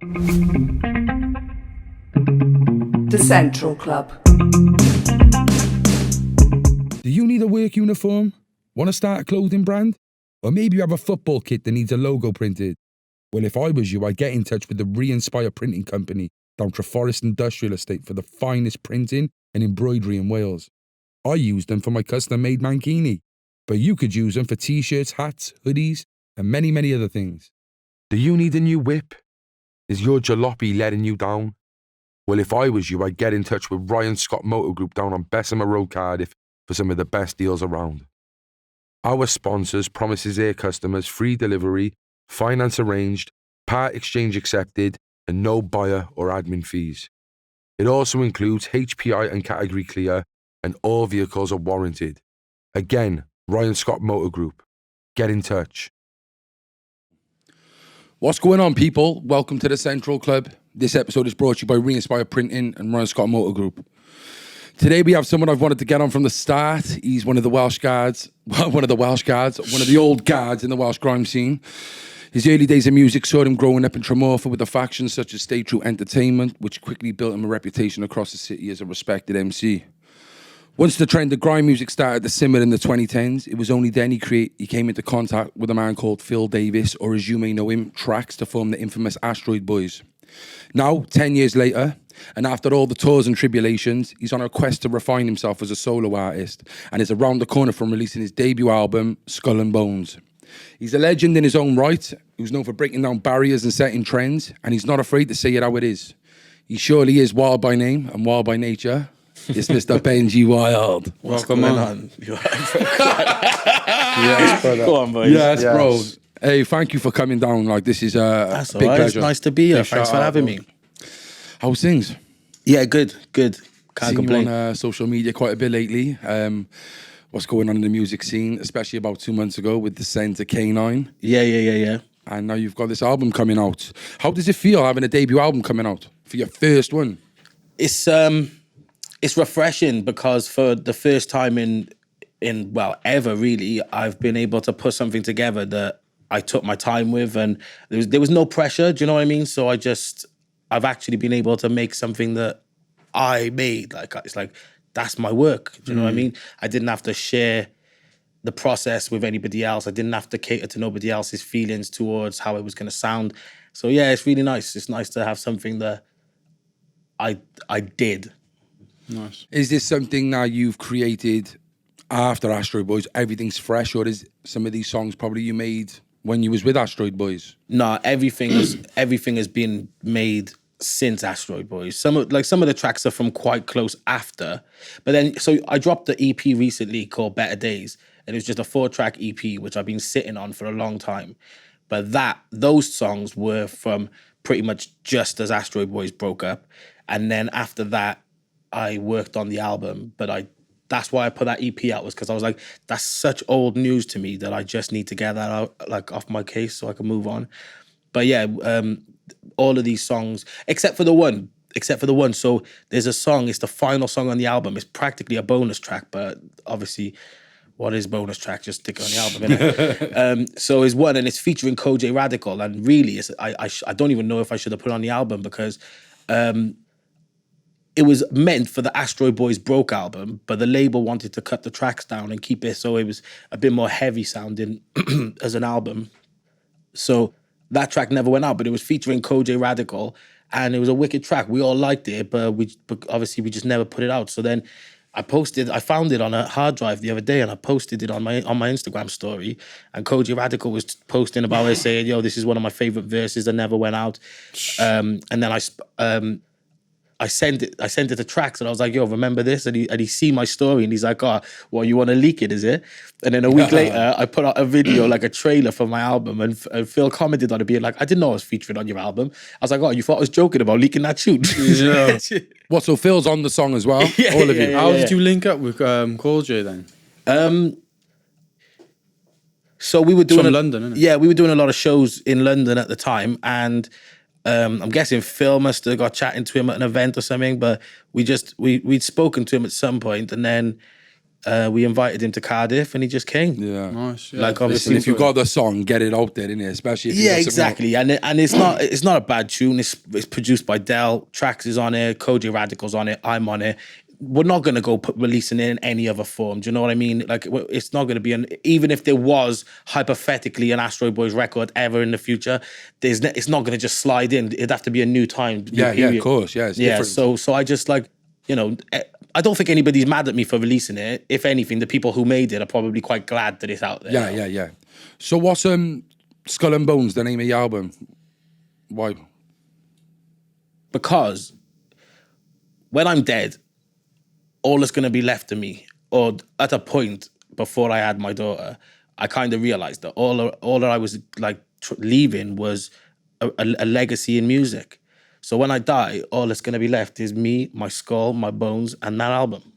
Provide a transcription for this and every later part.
The Central Club. Do you need a work uniform? Want to start a clothing brand? Or maybe you have a football kit that needs a logo printed? Well, if I was you, I'd get in touch with the Re-Inspire Printing Company down Treforest Industrial Estate for the finest printing and embroidery in Wales. I use them for my custom-made mankini, but you could use them for t-shirts, hats, hoodies, and many, many other things. Do you need a new whip? Is your jalopy letting you down? Well, if I was you, I'd get in touch with Ryan Scott Motor Group down on Bessemer Road, Cardiff for some of the best deals around. Our sponsors promises their customers free delivery, finance arranged, part exchange accepted, and no buyer or admin fees. It also includes HPI and category clear, and all vehicles are warranted. Again, Ryan Scott Motor Group. Get in touch. What's going on, people? Welcome to the Central Club. This episode is brought to you by Re-Inspire Printing and Ryan Scott Motor Group. Today we have someone I've wanted to get on from the start. He's one of the Welsh guards, one of the old guards in the Welsh grime scene. His early days of music saw him growing up in Tremorfa with the factions such as Stay True Entertainment, which quickly built him a reputation across the city as a respected MC. Once the trend of grime music started to simmer in the 2010s, it was only then he came into contact with a man called Phil Davis, or as you may know him, Trax, to form the infamous Astroid Boys. Now, 10 years later, and after all the tours and tribulations, he's on a quest to refine himself as a solo artist, and is around the corner from releasing his debut album, Skull&Bones. He's a legend in his own right, who's known for breaking down barriers and setting trends, and he's not afraid to say it how it is. He surely is wild by name and wild by nature. It's Mr. Benji Wild. What's going on? Yes, brother. Go on, boys. Yes, bro. Hey, thank you for coming down. Like, this is a big pleasure. It's nice to be here. Thanks for having me. How's things? Yeah, good. Can't Seen complain. you on social media quite a bit lately. What's going on in the music scene, especially about 2 months ago with Descent to K9. Yeah. And now you've got this album coming out. How does it feel having a debut album coming out for your first one? It's refreshing because for the first time in ever really, I've been able to put something together that I took my time with, and there was no pressure. Do you know what I mean? So I've actually been able to make something that I made. Like, it's like, that's my work. Do you know what I mean? I didn't have to share the process with anybody else. I didn't have to cater to nobody else's feelings towards how it was going to sound. So yeah, it's really nice. It's nice to have something that I did. Nice. Is this something that you've created after Astroid Boys? Everything's fresh, or is some of these songs probably you made when you was with Astroid Boys? No, everything has been made since Astroid Boys. Some of the tracks are from quite close after. But then, so I dropped the EP recently called Better Days, and it was just a 4-track EP, which I've been sitting on for a long time. But those songs were from pretty much just as Astroid Boys broke up. And then after that, I worked on the album, but that's why I put that EP out, was because I was like, that's such old news to me that I just need to get that out, like, off my case so I can move on. But yeah, all of these songs, except for the one. So there's a song, it's the final song on the album. It's practically a bonus track, but obviously, what is bonus track? Just stick it on the album, innit? So it's one, and it's featuring Koj Radical, and really, I don't even know if I should have put it on the album, because it was meant for the Astroid Boys Broke album, but the label wanted to cut the tracks down and keep it so it was a bit more heavy sounding as an album. So that track never went out, but it was featuring Koj Radical, and it was a wicked track. We all liked it, but obviously we just never put it out. So then I found it on a hard drive the other day, and I posted it on my Instagram story, and Koj Radical was posting about it, saying, yo, this is one of my favorite verses that never went out. And then I sent it to Trax, and I was like, yo, remember this? And he seen my story, and he's like, oh, well, you want to leak it, is it? And then a week later, I put out a video, like a trailer for my album, and Phil commented on it, being like, I didn't know I was featuring on your album. I was like, oh, you thought I was joking about leaking that tune? Yeah. What, so Phil's on the song as well? Yeah, all of you? How did you link up with Koj then? So we were doing from London, isn't it? Yeah, we were doing a lot of shows in London at the time, and I'm guessing Phil must have got chatting to him at an event or something, but we'd spoken to him at some point, and then we invited him to Cardiff and he just came. Yeah. Nice. Yeah, Like, obviously, If you got the song, get it out there, innit? Especially if you Yeah, got something exactly. And it's not a bad tune. It's produced by Dell. Trax is on it. Koji Radical's on it. I'm on it. We're not going to go releasing it in any other form. Do you know what I mean? Like, it's not going to be even if there was hypothetically an Astroid Boys record ever in the future, it's not going to just slide in. It'd have to be a new time. Yeah, of course. Yeah, it's different. So I just like, I don't think anybody's mad at me for releasing it. If anything, the people who made it are probably quite glad that it's out there. Yeah. So what's Skull&Bones, the name of the album? Why? Because when I'm dead, all that's going to be left of me, or at a point before I had my daughter, I kind of realized that all that I was like leaving was a legacy in music. So when I die, all that's going to be left is me, my skull, my bones, and that album.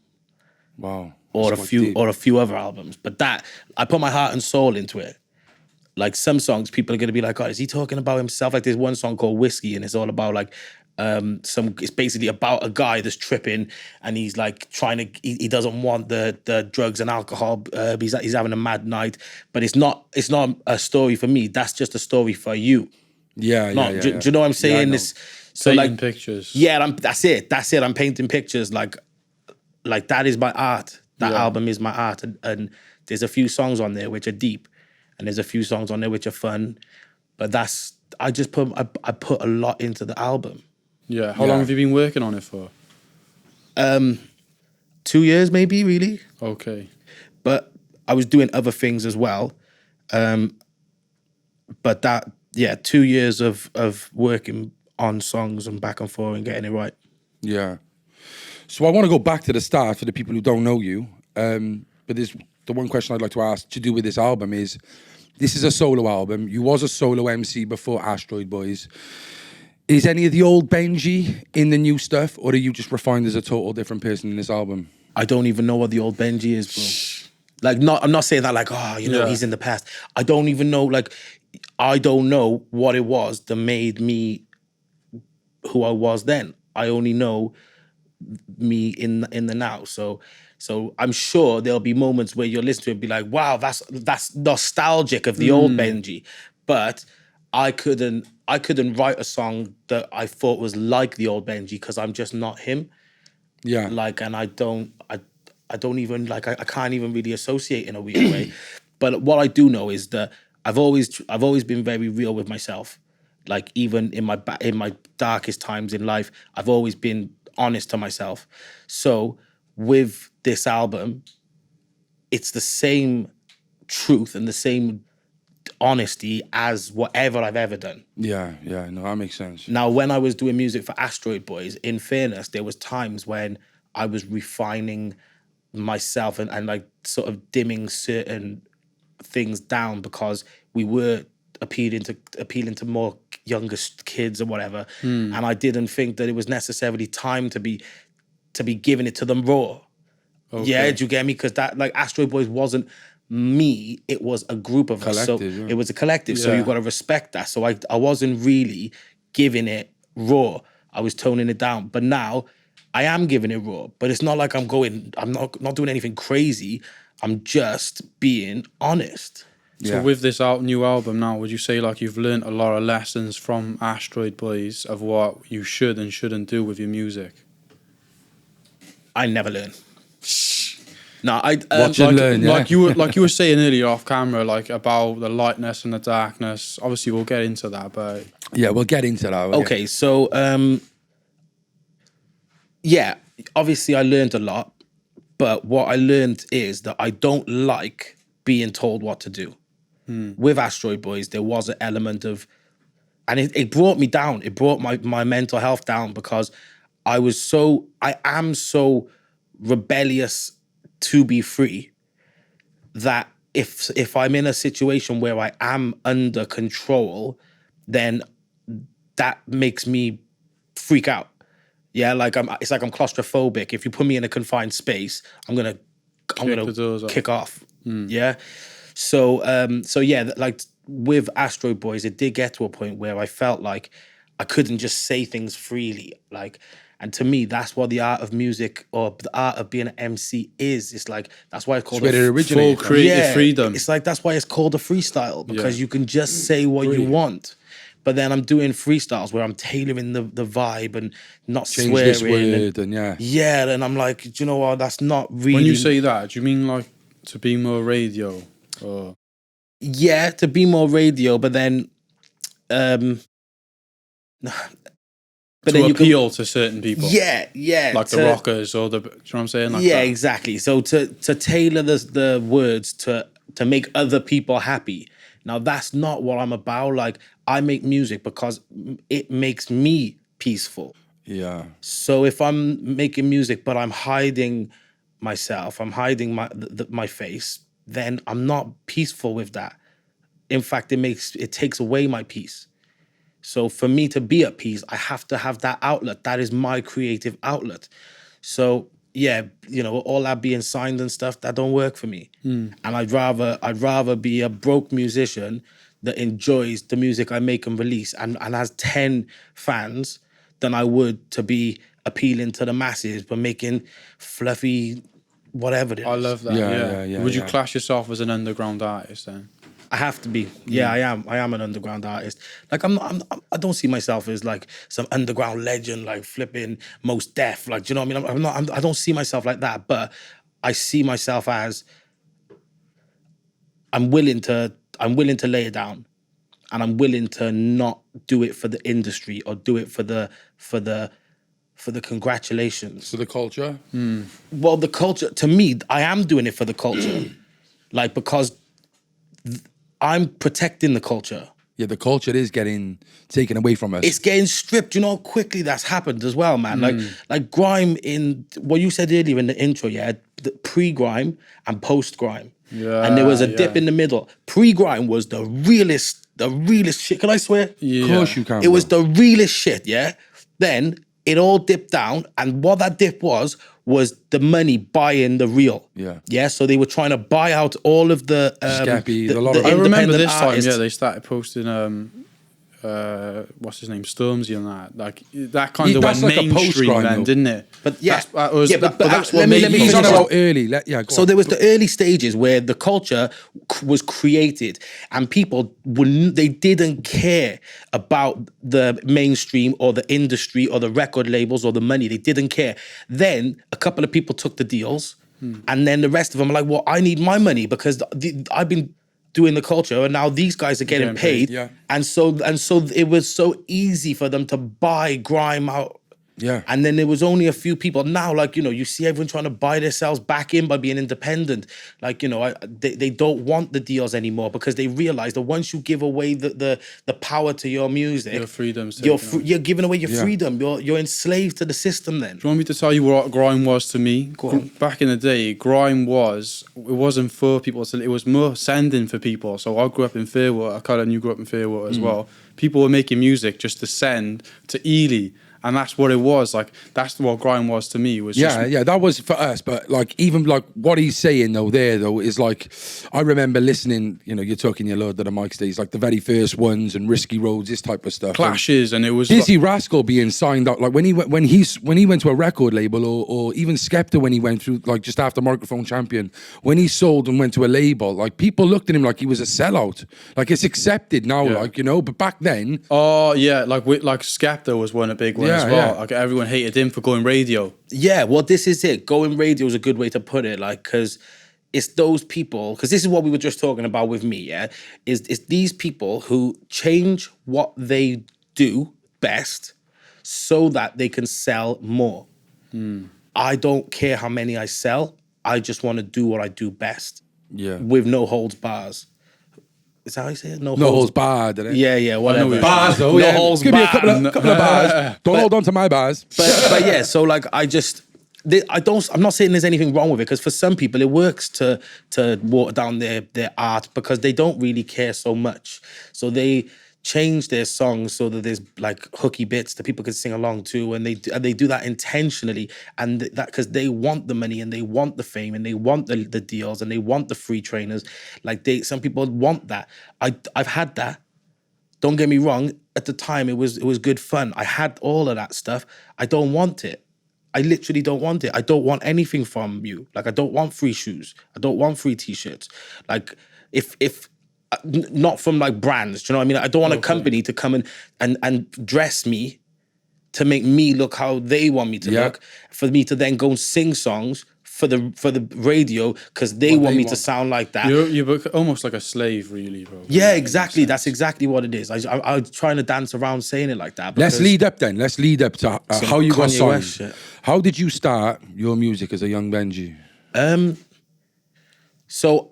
Wow. Or a few other albums. But that, I put my heart and soul into it. Like, some songs, people are going to be like, oh, is he talking about himself? Like, there's one song called Whiskey, and it's all about like, it's basically about a guy that's tripping, and he's like he doesn't want the drugs and alcohol. He's having a mad night, but it's not a story for me. That's just a story for you. Yeah. Do you know what I'm saying? Yeah, so painting like pictures. Yeah, that's it. I'm painting pictures. Like that is my art. That album is my art, and there's a few songs on there which are deep, and there's a few songs on there which are fun, but I put a lot into the album. Yeah. How long have you been working on it for? 2 years maybe, really. Okay. But I was doing other things as well. But 2 years of working on songs and back and forth and getting it right. Yeah. So I want to go back to the start for the people who don't know you. But the one question I'd like to ask to do with this album is, this is a solo album. You was a solo MC before Astroid Boys. Is any of the old Benji in the new stuff, or are you just refined as a total different person in this album? I don't even know what the old Benji is, bro. Like, I'm not saying that like, he's in the past. I don't even know, like, I don't know what it was that made me who I was then. I only know me in the now. So I'm sure there'll be moments where you'll listen to it and be like, wow, that's nostalgic of the old Benji. But I couldn't write a song that I thought was like the old Benji because I'm just not him. Yeah. Like, and I don't even like, I can't even really associate in a weird way. But what I do know is that I've always been very real with myself. Like, even in my darkest times in life, I've always been honest to myself. So with this album, it's the same truth and the same honesty as whatever I've ever done. Yeah, no, that makes sense. Now, when I was doing music for Astroid Boys, in fairness, there was times when I was refining myself and like sort of dimming certain things down because we were appealing to more younger kids or whatever. And I didn't think that it was necessarily time to be giving it to them raw. Okay. Yeah, do you get me? Because that, like, Astroid Boys wasn't me, it was a group of us. So it was a collective. So you got to respect that. So I wasn't really giving it raw. I was toning it down. But now I am giving it raw. But it's not like I'm not doing anything crazy. I'm just being honest. So with this new album now, would you say like you've learned a lot of lessons from Astroid Boys of what you should and shouldn't do with your music? I never learn. No, like you were saying earlier off camera, like about the lightness and the darkness. Obviously, we'll get into that, but yeah, we'll get into that. Okay, so obviously I learned a lot, but what I learned is that I don't like being told what to do. With Astroid Boys, there was an element of, and it brought me down. It brought my mental health down because I am so rebellious to be free that if I'm in a situation where I am under control, then that makes me freak out. Yeah, like it's like I'm claustrophobic. If you put me in a confined space, I'm gonna kick off. Yeah. So like with Astroid Boys, it did get to a point where I felt like I couldn't just say things freely. Like, and to me, that's what the art of music or the art of being an MC is. It's like, that's why it's called where it originated full from. creative freedom. It's like, that's why it's called a freestyle, because Yeah. you can just say what you want. But then I'm doing freestyles where I'm tailoring the vibe and not Change swearing. this word and Yeah, and I'm like, do you know what? That's not really. When you say that, do you mean like to be more radio? Or Yeah, to be more radio, but then, but to then you appeal to certain people? Yeah, Like the rockers or the, do you know what I'm saying? Like yeah, that. exactly. So to tailor the words to make other people happy. Now that's not what I'm about. Like, I make music because it makes me peaceful. Yeah. So if I'm making music but I'm hiding myself, I'm hiding my face, then I'm not peaceful with that. In fact, it takes away my peace. So for me to be at peace, I have to have that outlet. That is my creative outlet. So yeah, you know, all that being signed and stuff, that don't work for me. And I'd rather be a broke musician that enjoys the music I make and release and has 10 fans than I would to be appealing to the masses but making fluffy whatever it is. I love that. Yeah, Would you yeah. class yourself as an underground artist then? I have to be. Yeah, I am. I am an underground artist. Like I don't see myself as like some underground legend, like flipping Most Def. Like, do you know what I mean? I don't see myself like that. But I see myself as I'm willing to lay it down, and I'm willing to not do it for the industry or do it for the congratulations. So the culture? Well, the culture, to me, I am doing it for the culture. Like, because I'm protecting the culture. Yeah, the culture is getting taken away from us. It's getting stripped. You know how quickly that's happened as well, man. Like Grime, in what you said earlier in the intro, yeah, the pre-Grime and post-Grime. Yeah, and there was a dip in the middle. Pre-Grime was the realest shit. Can I swear? Of course you can. It was the realest shit, yeah? Then it all dipped down, and what that dip was the money buying the real. Yeah. Yeah, so they were trying to buy out all of the Scappy, a lot of- I remember independent this time, artists. yeah, they started posting what's his name, Stormzy and that. Like that kind Yeah, of that's went like a mainstream post-Grime, then, though. didn't it? But yeah, but that's what let me made finish He's on this. about early. Go So on. there was the early stages where the culture was created, and people they didn't care about the mainstream or the industry or the record labels or the money. They didn't care. Then a couple of people took the deals, and then the rest of them are like, "Well, I need my money because I've been doing the culture, and now these guys are getting paid." yeah. And so it was so easy for them to buy Grime out. Yeah. And then there was only a few people. Now, like, you know, you see everyone trying to buy themselves back in by being independent. Like, you know, they don't want the deals anymore because they realize that once you give away the power to your music, Your freedom's you're taken away. you're giving away your Yeah. freedom. You're enslaved to the system then. Do you want me to tell you what Grime was to me? Back in the day, Grime wasn't for people. It was more sending for people. So I grew up in Fairwater. Colin, you grew up in Fairwater as well. People were making music just to send to Ely. And that's what it was. Like, that's what Grime was to me. Was Yeah, yeah, that was for us. But like, even like what he's saying though is like, I remember listening. You know, you're talking your load of the mic days, like the very first ones and Risky Roads, this type of stuff. clashes, and it was Dizzy Rascal being signed up, like when he went to a record label, or even Skepta when he went through, like just after Microphone Champion, when he sold and went to a label, like people looked at him like he was a sellout. Like it's accepted now, Yeah. like, you know, but back then, Oh yeah, like Skepta was a big one as Yeah, well. yeah. Like everyone hated him for going radio. Yeah, well, this is it. Going radio is a good way to put it, like, because it's those people, because this is what we were just talking about with me, yeah? Is these people who change what they do best so that they can sell more. I don't care how many I sell. I just want to do what I do best. yeah, With no holds bars. Is that how you say it? no holds barred. Didn't it? Yeah, whatever. Bars though, No yeah. holds Give me a barred. couple of bars. Don't hold on to my bars. But yeah, so like I'm not saying there's anything wrong with it, because for some people it works to water down their art because they don't really care so much. So they change their songs so that there's like hooky bits that people can sing along to, and they do that intentionally, and that because they want the money and they want the fame and they want the deals and they want the free trainers. Like some people want that. I've had that. don't get me wrong, at the time it was good fun. I had all of that stuff. I don't want it. I literally don't want it. I don't want anything from you. Like, I don't want free shoes. I don't want free t-shirts. Like, if not from like brands, do you know what I mean? I don't want a company to come and dress me to make me look how they want me to look, for me to then go and sing songs for the radio because they want me to sound like that. You're almost like a slave, really, bro. Yeah, exactly. That's exactly what it is. I was trying to dance around saying it like that. Let's lead up then. Let's lead up to how you got Kanye West signed. shit. How did you start your music as a young Benji? So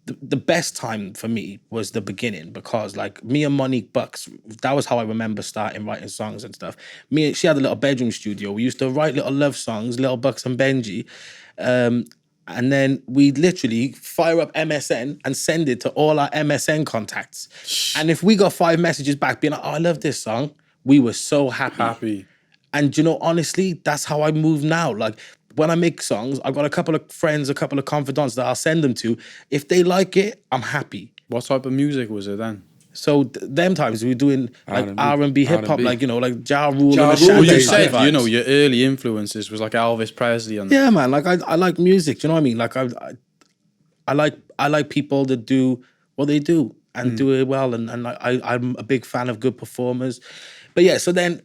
the best time for me was the beginning, because like me and Monique Bucks, that was how I remember starting writing songs and stuff. She had a little bedroom studio. We used to write little love songs, Little Bucks and Benji. And then we'd literally fire up MSN and send it to all our MSN contacts. And if we got 5 messages back being like, oh, I love this song, we were so happy. And you know, honestly, that's how I move now. Like, when I make songs, I've got a couple of friends, a couple of confidants that I'll send them to. If they like it, I'm happy. What type of music was it then? So them times we were doing like R&B, hip hop, like, you know, like Ja Rule. Ja and Rule, Ashanti You Those said, vibes. you know, your early influences was like Elvis Presley and Yeah, man. Like I like music. Do you know what I mean? Like I like people that do what they do and do it well. And I'm a big fan of good performers. But yeah, so then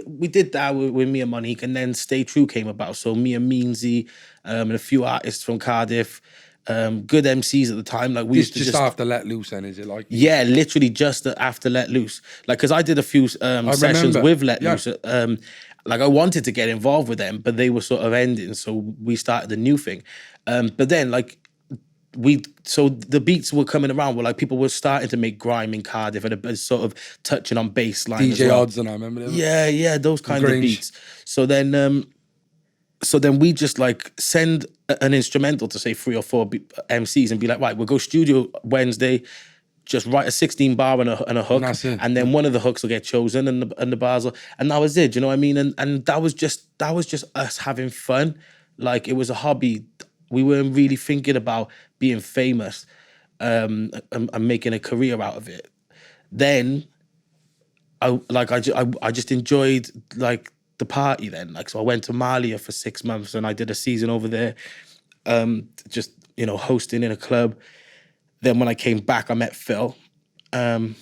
we did that with me and Monique, and then Stay True came about. So me and Meansy and a few artists from Cardiff, good MCs at the time. Like we used to just after Let Loose, then is it like? Yeah, literally just after Let Loose. Like, because I did a few sessions remember. with Let Loose. Like, I wanted to get involved with them, but they were sort of ending, so we started a new thing. But then, like, so the beats were coming around where, like, people were starting to make grime in Cardiff and sort of touching on bass line as DJ well. Odds, and I remember them. Yeah, those kind of Grange. beats. So then we just like send an instrumental to say 3 or 4 MCs and be like, right, we'll go studio Wednesday, just write a 16 bar and a hook, that's it. and then one of the hooks will get chosen and the bars will, and that was it. You know what I mean? And that was just us having fun. Like, it was a hobby. We weren't really thinking about being famous and making a career out of it. Then I just enjoyed like the party then. Like, so I went to Malia for 6 months and I did a season over there, just, you know, hosting in a club. Then when I came back, I met Phil. And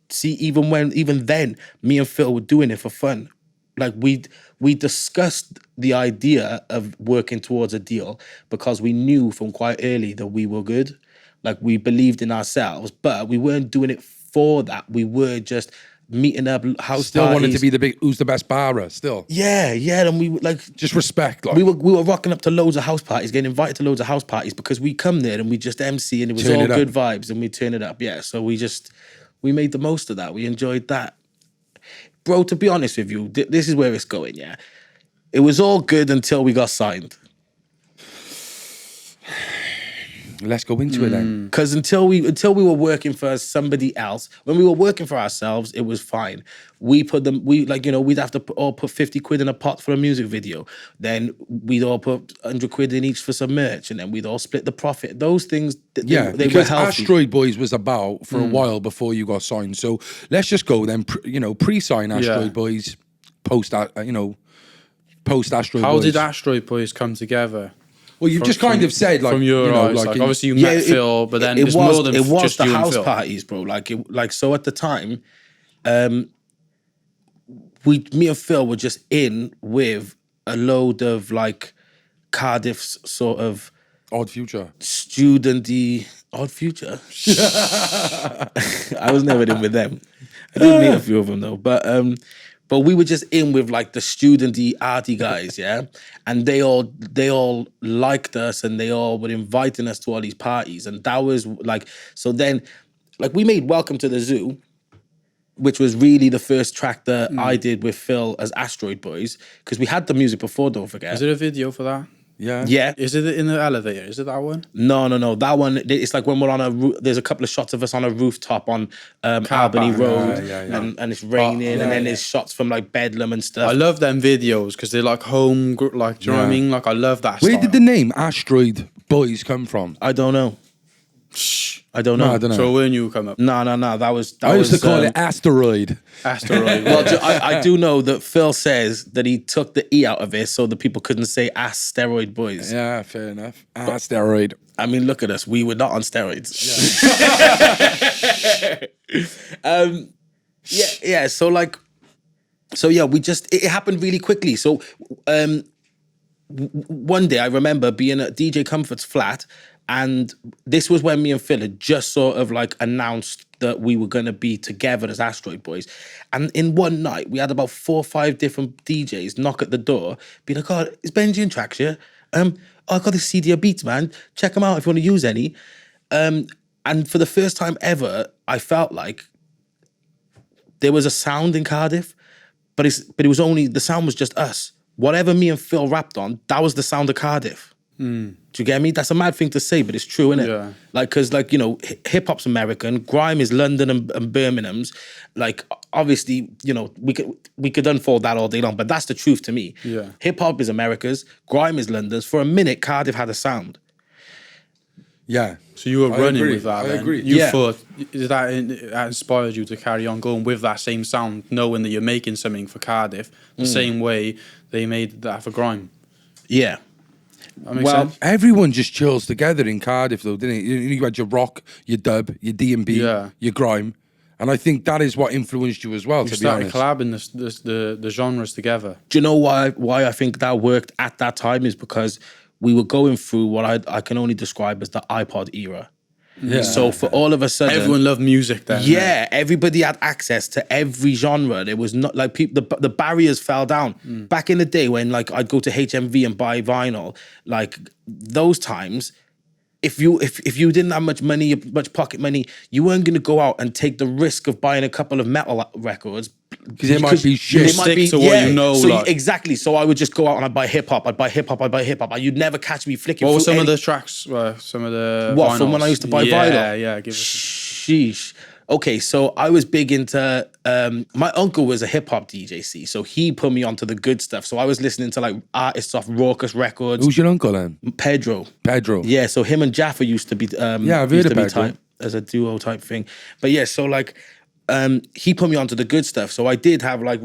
see, even then, me and Phil were doing it for fun. Like, we discussed the idea of working towards a deal because we knew from quite early that we were good. Like, we believed in ourselves, but we weren't doing it for that. We were just meeting up, house Still parties. wanted to be the big, who's the best barra, still. Yeah, and we were like, Just respect, like. we were rocking up to loads of house parties, getting invited to loads of house parties because we come there and we just MC and it was Turn all it up. good vibes and we turn it up. Yeah, so we made the most of that. We enjoyed that. Bro, to be honest with you, this is where it's going, yeah? It was all good until we got signed. Let's go into it then. Because until we were working for somebody else, when we were working for ourselves, it was fine. We'd have to all put 50 quid in a pot for a music video. Then we'd all put 100 quid in each for some merch, and then we'd all split the profit. Those things, they were because healthy. Astroid Boys was about for a while before you got signed. So let's just go then, pre-sign Astroid Boys, post Astroid Boys. How did Astroid Boys come together? Well, you just kind of said, like, from your eyes, like obviously you met Phil, but then it's more than just the you and house Phil. parties, bro. So at the time, me and Phil were just in with a load of like Cardiff's sort of Odd Future. studenty Odd Future. I was never in with them. I did meet a few of them though, but we were just in with like the studenty arty guys, yeah? And they all liked us and they all were inviting us to all these parties. And that was like, so then, like, we made Welcome to the Zoo, which was really the first track that I did with Phil as Astroid Boys, because we had the music before, don't forget. Is there a video for that? Yeah. Yeah. Is it in the elevator? Is it that one? No. That one, it's like when we're on there's a couple of shots of us on a rooftop on Albany Road, and it's raining, and then there's shots from like Bedlam and stuff. I love them videos because they're like home, like, do you know what I mean? Like, I love that Where style. did the name Astroid Boys come from? I don't know. I don't know. No, I don't know. So when you come up, No. That was. I used to call it Asteroid. Asteroid. Well, I do know that Phil says that he took the E out of it so that people couldn't say Steroid Boys. Yeah, fair enough. Asteroid. I mean, look at us. We were not on steroids. Yeah. So we just, it happened really quickly. So one day I remember being at DJ Comfort's flat, and this was when me and Phil had just sort of like announced that we were going to be together as Astroid Boys. And in one night, we had about 4 or 5 different DJs knock at the door, be like, "Oh, is Benji in tracks here? I got this CD of beats, man. Check them out if you want to use any." And for the first time ever, I felt like there was a sound in Cardiff, but it was only, the sound was just us. Whatever me and Phil rapped on, that was the sound of Cardiff. Do you get me? That's a mad thing to say, but it's true, isn't it? Yeah. Like, because, like, you know, hip hop's American, grime is London and Birmingham's. Like, obviously, you know, we could unfold that all day long, but that's the truth to me. Yeah. Hip hop is America's, grime is London's. For a minute, Cardiff had a sound. Yeah. So you were running agree. with that. I then. agree. You Yeah. thought that inspired you to carry on going with that same sound, knowing that you're making something for Cardiff the same way they made that for Grime. Yeah. That makes sense. Everyone just chills together in Cardiff, though, didn't it? You had your rock, your dub, your D&B, Yeah. your grime. And I think that is what influenced you as well, We to be started honest. collabing the genres together. Do you know why I think that worked at that time is because we were going through what I can only describe as the iPod era. Yeah. So for all of a sudden, Everyone loved music then. yeah, everybody had access to every genre. There was not like people. The barriers fell down. Back in the day when like I'd go to HMV and buy vinyl, like those times, if you didn't have much money, much pocket money, you weren't going to go out and take the risk of buying a couple of metal records. Because it might be shit. It might be, Stick to what you know, So like. exactly. So I would just go out and I'd buy hip hop. You'd never catch me flicking. What were through some of any- the tracks? Some of the What, vinyls? from when I used to buy vinyl? Yeah, give us. Sheesh. Okay, so I was big into. My uncle was a hip hop DJ, so he put me onto the good stuff. So I was listening to like artists off Raucous Records. Who's your uncle then? Pedro. Pedro. Yeah, so him and Jaffa used to be. Yeah, I've heard used of to be Pedro. type as a duo type thing. But yeah, so like. He put me onto the good stuff, so I did have like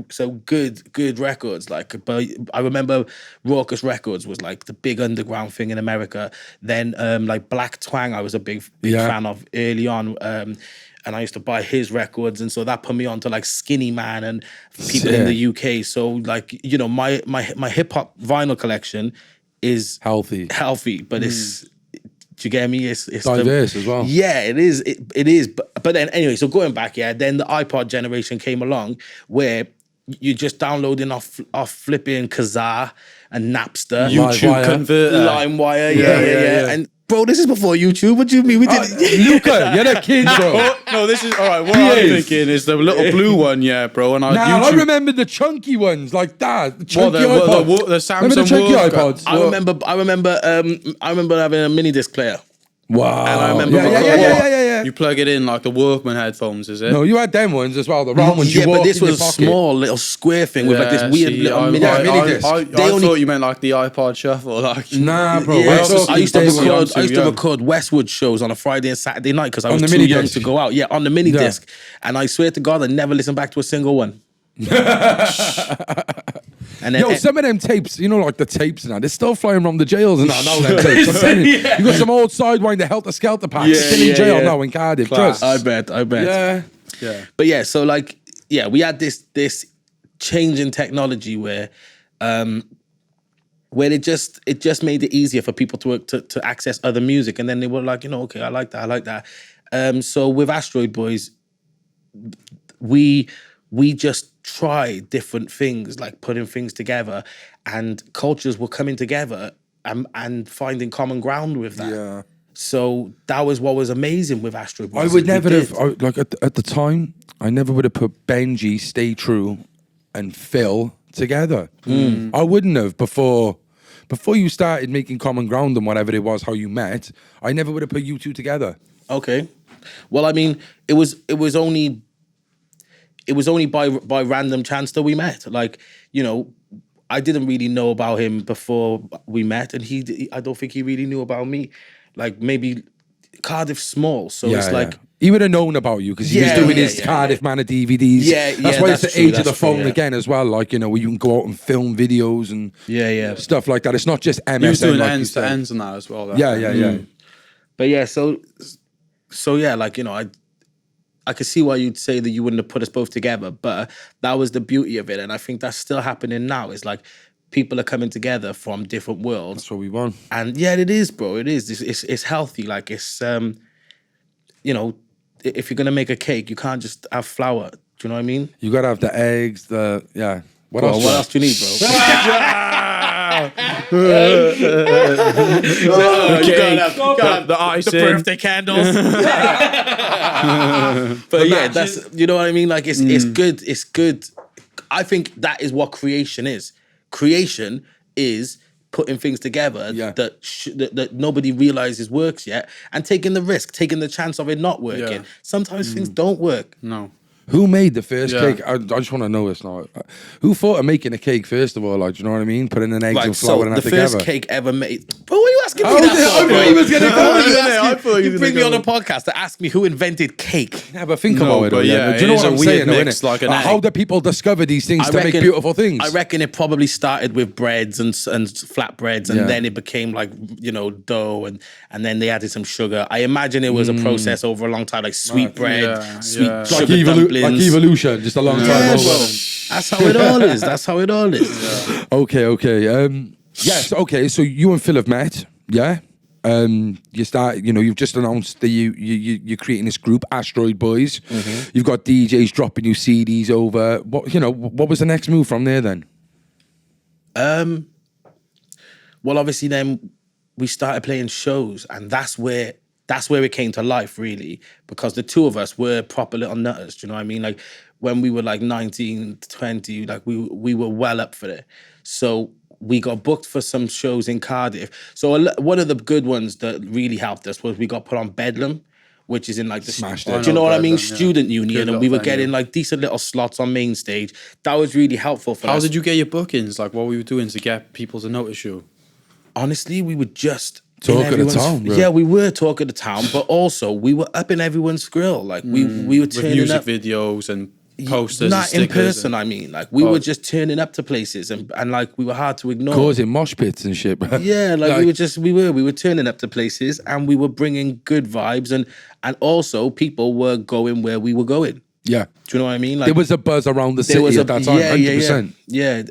good records. Like, but I remember Raucous Records was like the big underground thing in America. Then like Black Twang, I was a big fan of early on, and I used to buy his records, and so that put me onto like Skinny Man and people in the UK. So like you know my hip hop vinyl collection is Healthy. but it's. Do you get me? It's Diverse as well. Yeah, it is. It is. But then anyway, so going back, then the iPod generation came along where you're just downloading off flipping Kazaa and Napster, YouTube converter. LimeWire, yeah. And bro, this is before YouTube. What do you mean? We did Luca, you're the kid, bro. No, this is all right. What I'm thinking is the little blue one, yeah, bro. And Now, I YouTube. remember the chunky ones like that. The Well, chunky the iPods. Remember the Samsung chunky Walkman? iPods? I remember having a mini disc player. Wow. And I remember Yeah. You plug it in like the Walkman headphones, is it? No, you had them ones as well. The round ones. Yeah, you but walk this in your was a pocket. small little square thing with like this weird little mini disc. I They only- thought you meant like the iPod Shuffle. Like, Nah, bro. Yeah, West I used to Coast record. days I used to young. record Westwood shows on a Friday and Saturday night because I was the too mini young disc. to go out. Yeah, on the mini Yeah. disc, and I swear to God, I never listened back to a single one. And then, Yo, some of them tapes, you know, like the tapes and that, they're still flying around the jails and that. Now, them tapes. I'm telling you, you got some old Sidewinder Helter Skelter packs still in jail now in Cardiff. Class. Just, I bet. yeah. But yeah, so like, yeah, we had this change in technology where it just made it easier for people to access other music, and then they were like, you know, okay, I like that. So with Astroid Boys, we just tried different things, like putting things together, and cultures were coming together and finding common ground with that. Yeah. So that was what was amazing with Astroid Boys. I would We never did. have, like at the time, I never would have put Benji, Stay True, and Phil together. I wouldn't have before you started making common ground and whatever it was, how you met. I never would have put you two together. Okay. Well, I mean, it was only by random chance that we met. Like, you know, I didn't really know about him before we met, and I don't think he really knew about me. Like, maybe Cardiff's small, so it's like he would have known about you because he was doing his Cardiff Man of DVDs. That's why it's the age of the phone again as well. Like, you know, where you can go out and film videos and stuff like that. It's not just MSN. He was doing like ends to ends and that as well. But yeah, so yeah, like, you know, I could see why you'd say that you wouldn't have put us both together, but that was the beauty of it, and I think that's still happening now. It's like people are coming together from different worlds. That's what we want. And yeah, it is, bro. It is. It's healthy. Like, it's you know, if you're gonna make a cake, you can't just have flour. Do you know what I mean? You gotta have the eggs, What else do you need, bro? The icing, the birthday candles. But yeah, that's, you know what I mean. Like, it's good. It's good. I think that is what creation is. Creation is putting things together that nobody realizes works yet, and taking the risk, taking the chance of it not working. Yeah. Sometimes things don't work. No. Who made the first cake? I just want to know this now. Who thought of making a cake first of all? Like, do you know what I mean? Putting in eggs and flour and that together. The first cake ever made. Bro, what are you asking me that for? I thought he was going to go. You bring me on a podcast to ask me who invented cake. Yeah, but think about it. Do you know what I'm saying? Like how do people discover these things to make beautiful things? I reckon it probably started with breads and flatbreads, and then it became like, you know, dough, and then they added some sugar. I imagine it was a process over a long time, like sweet bread, sweet sugar dumplings. Like evolution, just a long time over. That's how it all is. That's how it all is. Yeah. Okay. Yes, okay. So you and Phil have met, yeah? You start, you know, you've just announced that you're creating this group, Astroid Boys. Mm-hmm. You've got DJs dropping you CDs over. What was the next move from there then? Well, obviously then we started playing shows, and that's where it came to life, really, because the two of us were proper little nutters. Do you know what I mean? Like, when we were like 19, 20, like we were well up for it. So we got booked for some shows in Cardiff. So one of the good ones that really helped us was we got put on Bedlam, which is in like do you know what I mean? Student union, and we were getting like decent little slots on main stage. That was really helpful for us. How did you get your bookings? Like, what were you doing to get people to notice you? Honestly, we would just talk of the town, bro. Yeah, we were talk of the town, but also we were up in everyone's grill. Like, we were turning with music up, videos and posters, not and in person. I mean, like, we were just turning up to places, and like we were hard to ignore, causing mosh pits and shit, bro. Yeah, like we were turning up to places, and we were bringing good vibes, and also people were going where we were going. Yeah, do you know what I mean? Like, there was a buzz around the city at that time. 100%. Yeah,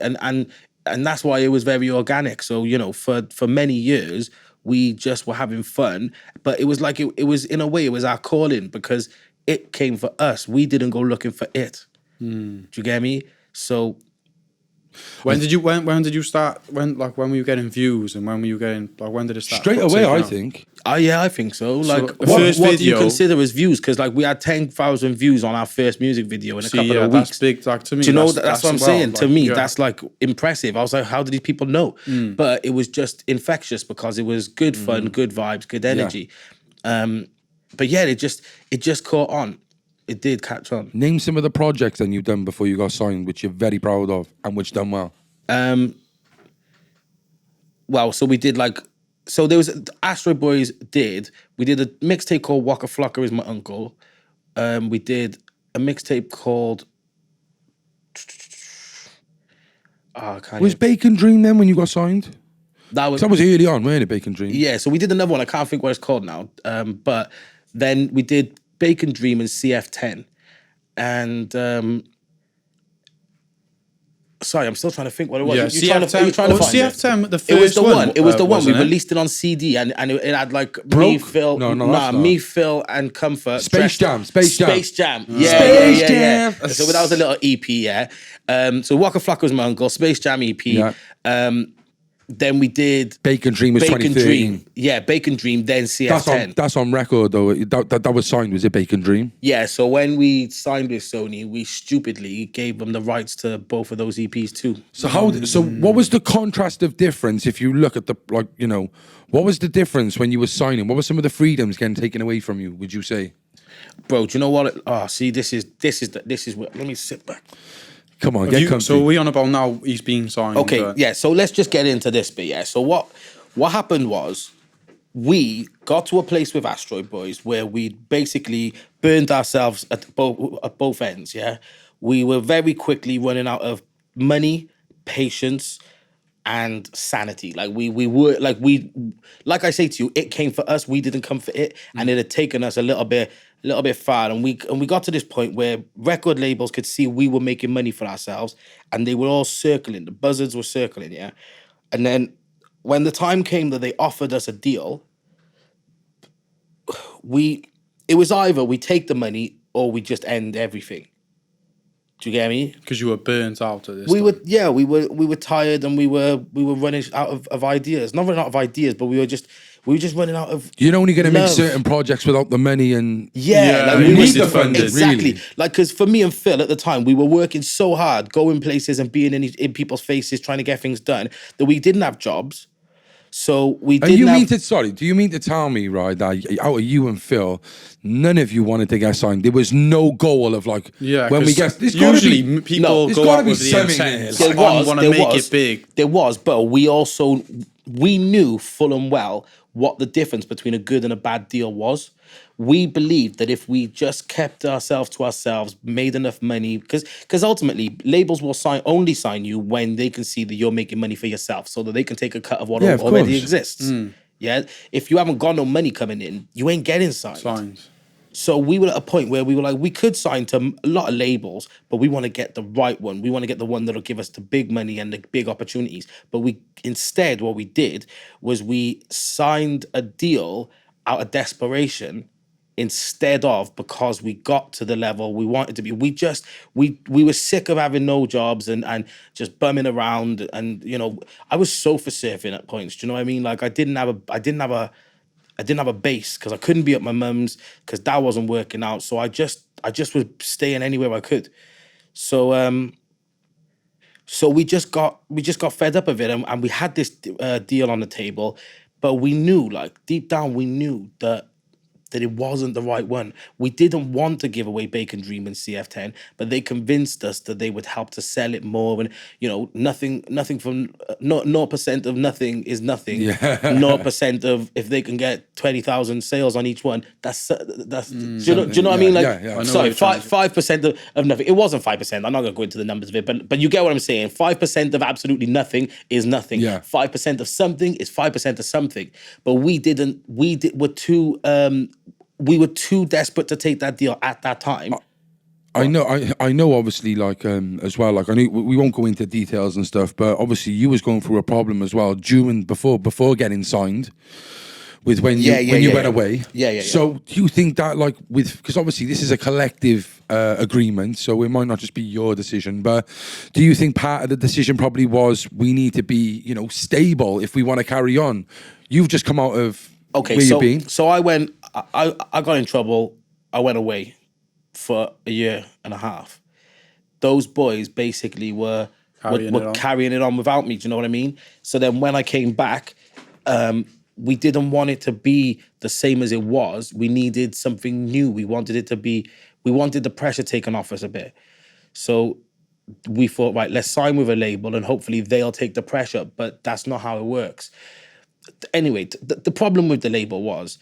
and that's why it was very organic. So, you know, for many years, we just were having fun, but it was like, it was, in a way, it was our calling, because it came for us. We didn't go looking for it. Do you get me? So when did you start, when were you getting views, and when were you getting, like, when did it start? Straight away, I think. Yeah, I think so. Like, what do you consider as views? Because, like, we had 10,000 views on our first music video in a couple of weeks. That's big. Like, to me, do you know, that's what I'm saying. Like, to me, that's like impressive. I was like, how did these people know? But it was just infectious, because it was good fun, good vibes, good energy. But yeah, it just caught on. It did catch on. Name some of the projects that you've done before you got signed, which you're very proud of and which done well. Well, so we did so there was Astroid Boys we did a mixtape called Waka Flocka Is My Uncle. We did a mixtape called Was Bacon Dream then when you got signed? That was early on, wasn't it, Bacon Dream? Yeah, so we did another one. I can't think what it's called now. But then we did Bacon Dream and CF10. And sorry, I'm still trying to think what it was. Yeah, CF10. CF10, the first one. It was the one. It was the one. We it? released it on CD, and it had like Broke? me, Phil, me, Phil, and Comfort. Space Jam. Yeah. So that was a little EP, yeah. So Waka Flocka Was My Uncle, Space Jam EP. Yeah. Then we did Bacon Dream was 2013. Dream. Yeah, Bacon Dream, then CF10. That's on record though. That was signed, was it Bacon Dream? Yeah, so when we signed with Sony, we stupidly gave them the rights to both of those EPs too. So what was the contrast of difference if you look at the, like, you know, what was the difference when you were signing? What were some of the freedoms getting taken away from you, would you say? Bro, do you know what? See, this is what, let me sit back. Come on, get comfy. So we on about now he's being signed. Okay, yeah, so let's just get into this bit, yeah. So what happened was, we got to a place with Astroid Boys where we basically burned ourselves at both ends, yeah? We were very quickly running out of money, patience, and sanity. Like I say to you, it came for us, we didn't come for it, and it had taken us a little bit far. And we got to this point where record labels could see we were making money for ourselves, and they were all circling. The buzzards were circling, yeah? And then when the time came that they offered us a deal, it was either we take the money or we just end everything. Do you get me? Because you were burnt out at this. We were tired, and we were running out of ideas. Not running out of ideas, but we were just running out of. You're only going to make love. certain projects without the money, and we need the funding. Exactly. Really. Like, because for me and Phil at the time, we were working so hard, going places and being in people's faces, trying to get things done, that we didn't have jobs. So we didn't do you mean to tell me, right, that out of you and Phil, none of you wanted to get signed? There was no goal of like, when we get, usually people go out with the something intent, there. I want to make it big. There was, but we knew full and well what the difference between a good and a bad deal was. We believed that if we just kept ourselves to ourselves, made enough money, because ultimately labels will only sign you when they can see that you're making money for yourself, so that they can take a cut of what already exists. Yeah, if you haven't got no money coming in, you ain't getting signed. So we were at a point where we were like, we could sign to a lot of labels, but we want to get the right one. We want to get the one that'll give us the big money and the big opportunities. But instead, what we did was we signed a deal out of desperation instead of because we got to the level we wanted to be. We were sick of having no jobs and just bumming around. And, you know, I was sofa surfing at points. Do you know what I mean? Like, I didn't have a base because I couldn't be at my mum's because that wasn't working out. So I just was staying anywhere I could. So we just got fed up of it, and we had this deal on the table, but we knew, like, deep down, we knew that it wasn't the right one. We didn't want to give away Bacon Dream and CF10, but they convinced us that they would help to sell it more. And, you know, nothing from 0% of nothing is nothing. 0% of, if they can get 20,000 sales on each one, that's do you know what I mean? Like, sorry, 5% of nothing. It wasn't 5%. I'm not going to go into the numbers of it, but you get what I'm saying. 5% of absolutely nothing is nothing. 5% of something is 5% of something. But we were too desperate to take that deal at that time. I know. Obviously, like as well. Like, I know we won't go into details and stuff, but obviously, you was going through a problem as well before getting signed. With when you went away. So do you think that, like, because obviously this is a collective agreement, so it might not just be your decision, but do you think part of the decision probably was we need to be, you know, stable if we want to carry on? You've just come out of where you've been. So I got in trouble. I went away for a year and a half. Those boys basically were carrying it on without me. Do you know what I mean? So then when I came back, we didn't want it to be the same as it was. We needed something new. We wanted the pressure taken off us a bit. So we thought, right, let's sign with a label and hopefully they'll take the pressure, but that's not how it works. Anyway, the problem with the label was,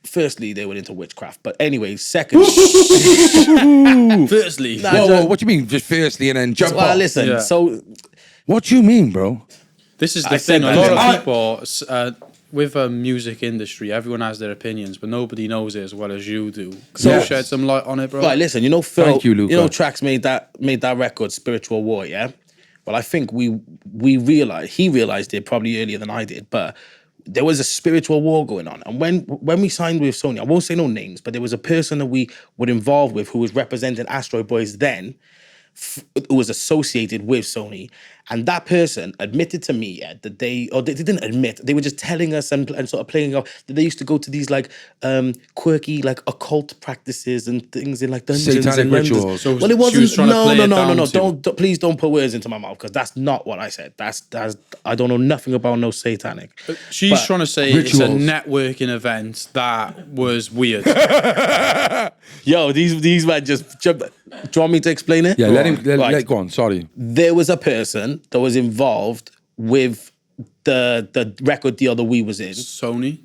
firstly, they were into witchcraft. But anyway, second... Firstly. Whoa, what do you mean? Just firstly and then jump off? Listen, so... What do you mean, bro? This is the thing. A lot of people... with a music industry, everyone has their opinions, but nobody knows it as well as you do. So shed some light on it, bro. Right, listen, you know, Phil... Thank you, Luca. You know, Trax made that record, Spiritual War, yeah? Well, I think he realized it probably earlier than I did, but there was a spiritual war going on. And when we signed with Sony, I won't say no names, but there was a person that we were involved with who was representing Astroid Boys then, who was associated with Sony. And that person admitted to me that they didn't admit, they were just telling us and sort of playing off that they used to go to these like quirky like occult practices and things in like dungeons Satanic and rituals. So well, it wasn't. No. Please don't put words into my mouth because that's not what I said. That's I don't know nothing about no satanic. She's trying to say rituals. It's a networking event that was weird. Yo, these men just jump. Do you want me to explain it? Yeah, let go on. Sorry. There was a person that was involved with the record deal that we was in. Sony.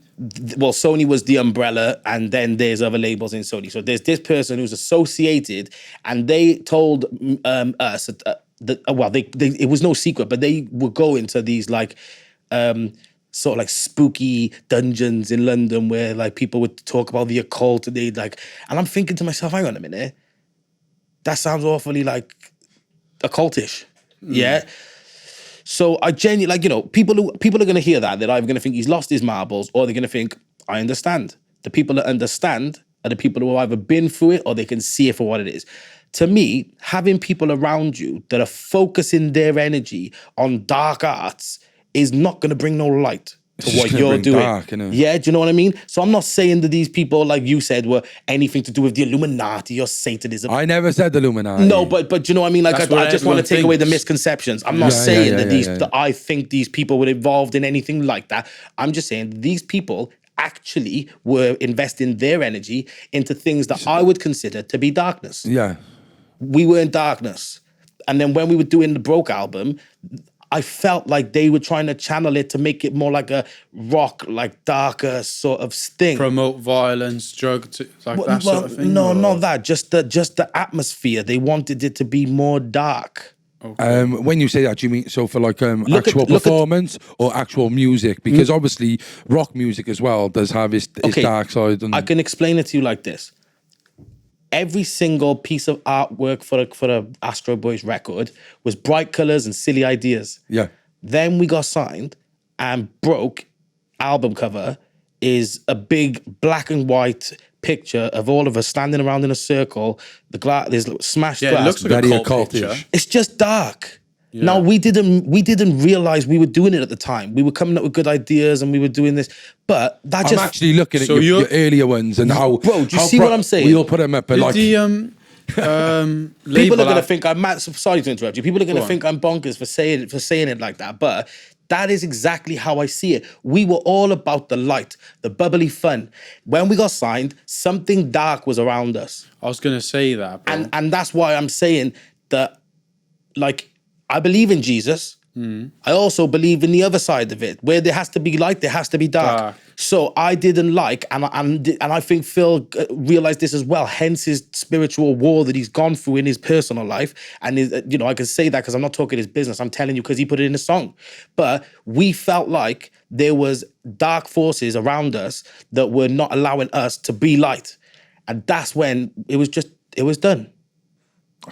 Well, Sony was the umbrella, and then there's other labels in Sony. So there's this person who's associated, and they told us that it was no secret, but they would go into these like sort of like spooky dungeons in London where like people would talk about the occult, and and I'm thinking to myself, hang on a minute, that sounds awfully like occultish, yeah. So I genuinely, like, you know, people are going to hear that. They're either going to think he's lost his marbles, or they're going to think, I understand. The people that understand are the people who have either been through it or they can see it for what it is. To me, having people around you that are focusing their energy on dark arts is not going to bring no light to what you're doing. Dark, yeah, do you know what I mean? So I'm not saying that these people, like you said, were anything to do with the Illuminati or Satanism. I never said the Illuminati. No, but do you know what I mean? Like, I just want to take away the misconceptions. I'm not saying that I think these people were involved in anything like that. I'm just saying these people actually were investing their energy into things that I would consider to be darkness. Yeah. We were in darkness. And then when we were doing the Broke album, I felt like they were trying to channel it to make it more like a rock, like darker sort of thing. Promote violence, drugs, that sort of thing? No, not that. Just the atmosphere. They wanted it to be more dark. Okay. When you say that, do you mean so for like actual performance or actual music? Because obviously rock music as well does have its dark side. And I can explain it to you like this. Every single piece of artwork for the Astroid Boys record was bright colors and silly ideas. Yeah. Then we got signed, and Broke album cover is a big black and white picture of all of us standing around in a circle. There's smashed glass. It looks like Very a cult picture. occultish. It's just dark. Yeah. Now, we didn't realize we were doing it at the time. We were coming up with good ideas and we were doing this, but that I'm actually looking at your earlier ones and how... Bro, do you see what I'm saying? We'll put them up, but like... People are going to think I'm mad. Sorry to interrupt you. People are going to think I'm bonkers for saying it like that, but that is exactly how I see it. We were all about the light, the bubbly fun. When we got signed, something dark was around us. I was going to say that, bro. And that's why I'm saying that, like, I believe in Jesus. I also believe in the other side of it. Where there has to be light, there has to be dark. So I didn't like, and I think Phil realized this as well, hence his spiritual war that he's gone through in his personal life. And, I can say that because I'm not talking his business. I'm telling you because he put it in a song. But we felt like there was dark forces around us that were not allowing us to be light. And that's when it was done.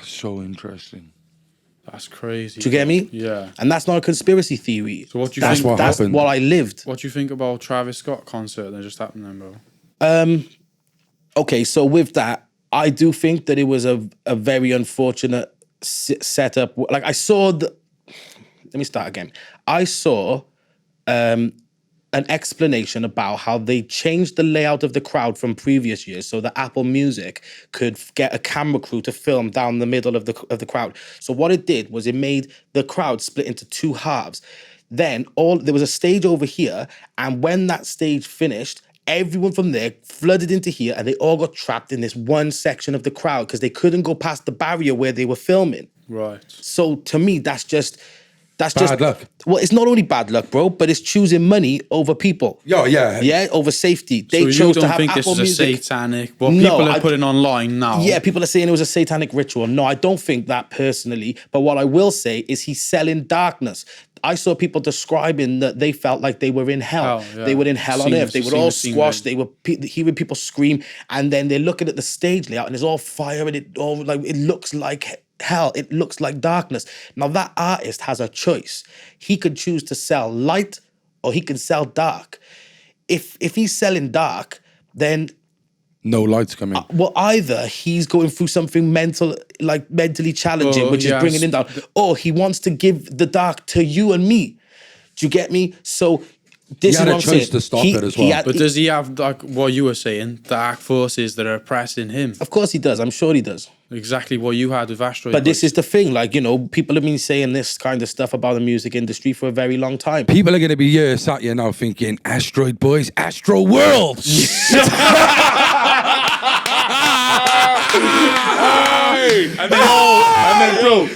So interesting. That's crazy. Do you get me? Yeah. And that's not a conspiracy theory. So what do you think? That's what I lived. What do you think about Travis Scott concert that just happened then, bro? Okay, so with that, I do think that it was a very unfortunate setup. Like I saw let me start again. I saw an explanation about how they changed the layout of the crowd from previous years so that Apple Music could get a camera crew to film down the middle of the crowd. So what it did was it made the crowd split into two halves. Then there was a stage over here, and when that stage finished, everyone from there flooded into here, and they all got trapped in this one section of the crowd because they couldn't go past the barrier where they were filming. Right. So to me, that's just bad luck. Well, it's not only bad luck, bro, but it's choosing money over people. Yeah, over safety. They chose to have Apple Music. So you don't think this is a satanic? What people are putting online now? Yeah, people are saying it was a satanic ritual. No, I don't think that personally. But what I will say is he's selling darkness. I saw people describing that they felt like they were in hell. Yeah. They were in hell on earth. They were all squashed. They were hearing people scream, and then they're looking at the stage layout, and it's all fire, and it looks like hell. It looks like darkness. Now that artist has a choice. He could choose to sell light, or he can sell dark. If he's selling dark, then no lights coming. Well, either he's going through something mentally challenging, which is bringing him down, or he wants to give the dark to you and me. Do you get me? So this is what I'm saying. He had a choice to stop it as well. But does he have, like what you were saying, dark forces that are oppressing him? Of course he does. I'm sure he does. Exactly what you had with Astroid. But this is the thing, people have been saying this kind of stuff about the music industry for a very long time. People are going to be sat here now thinking, Astroid Boys, Astro World.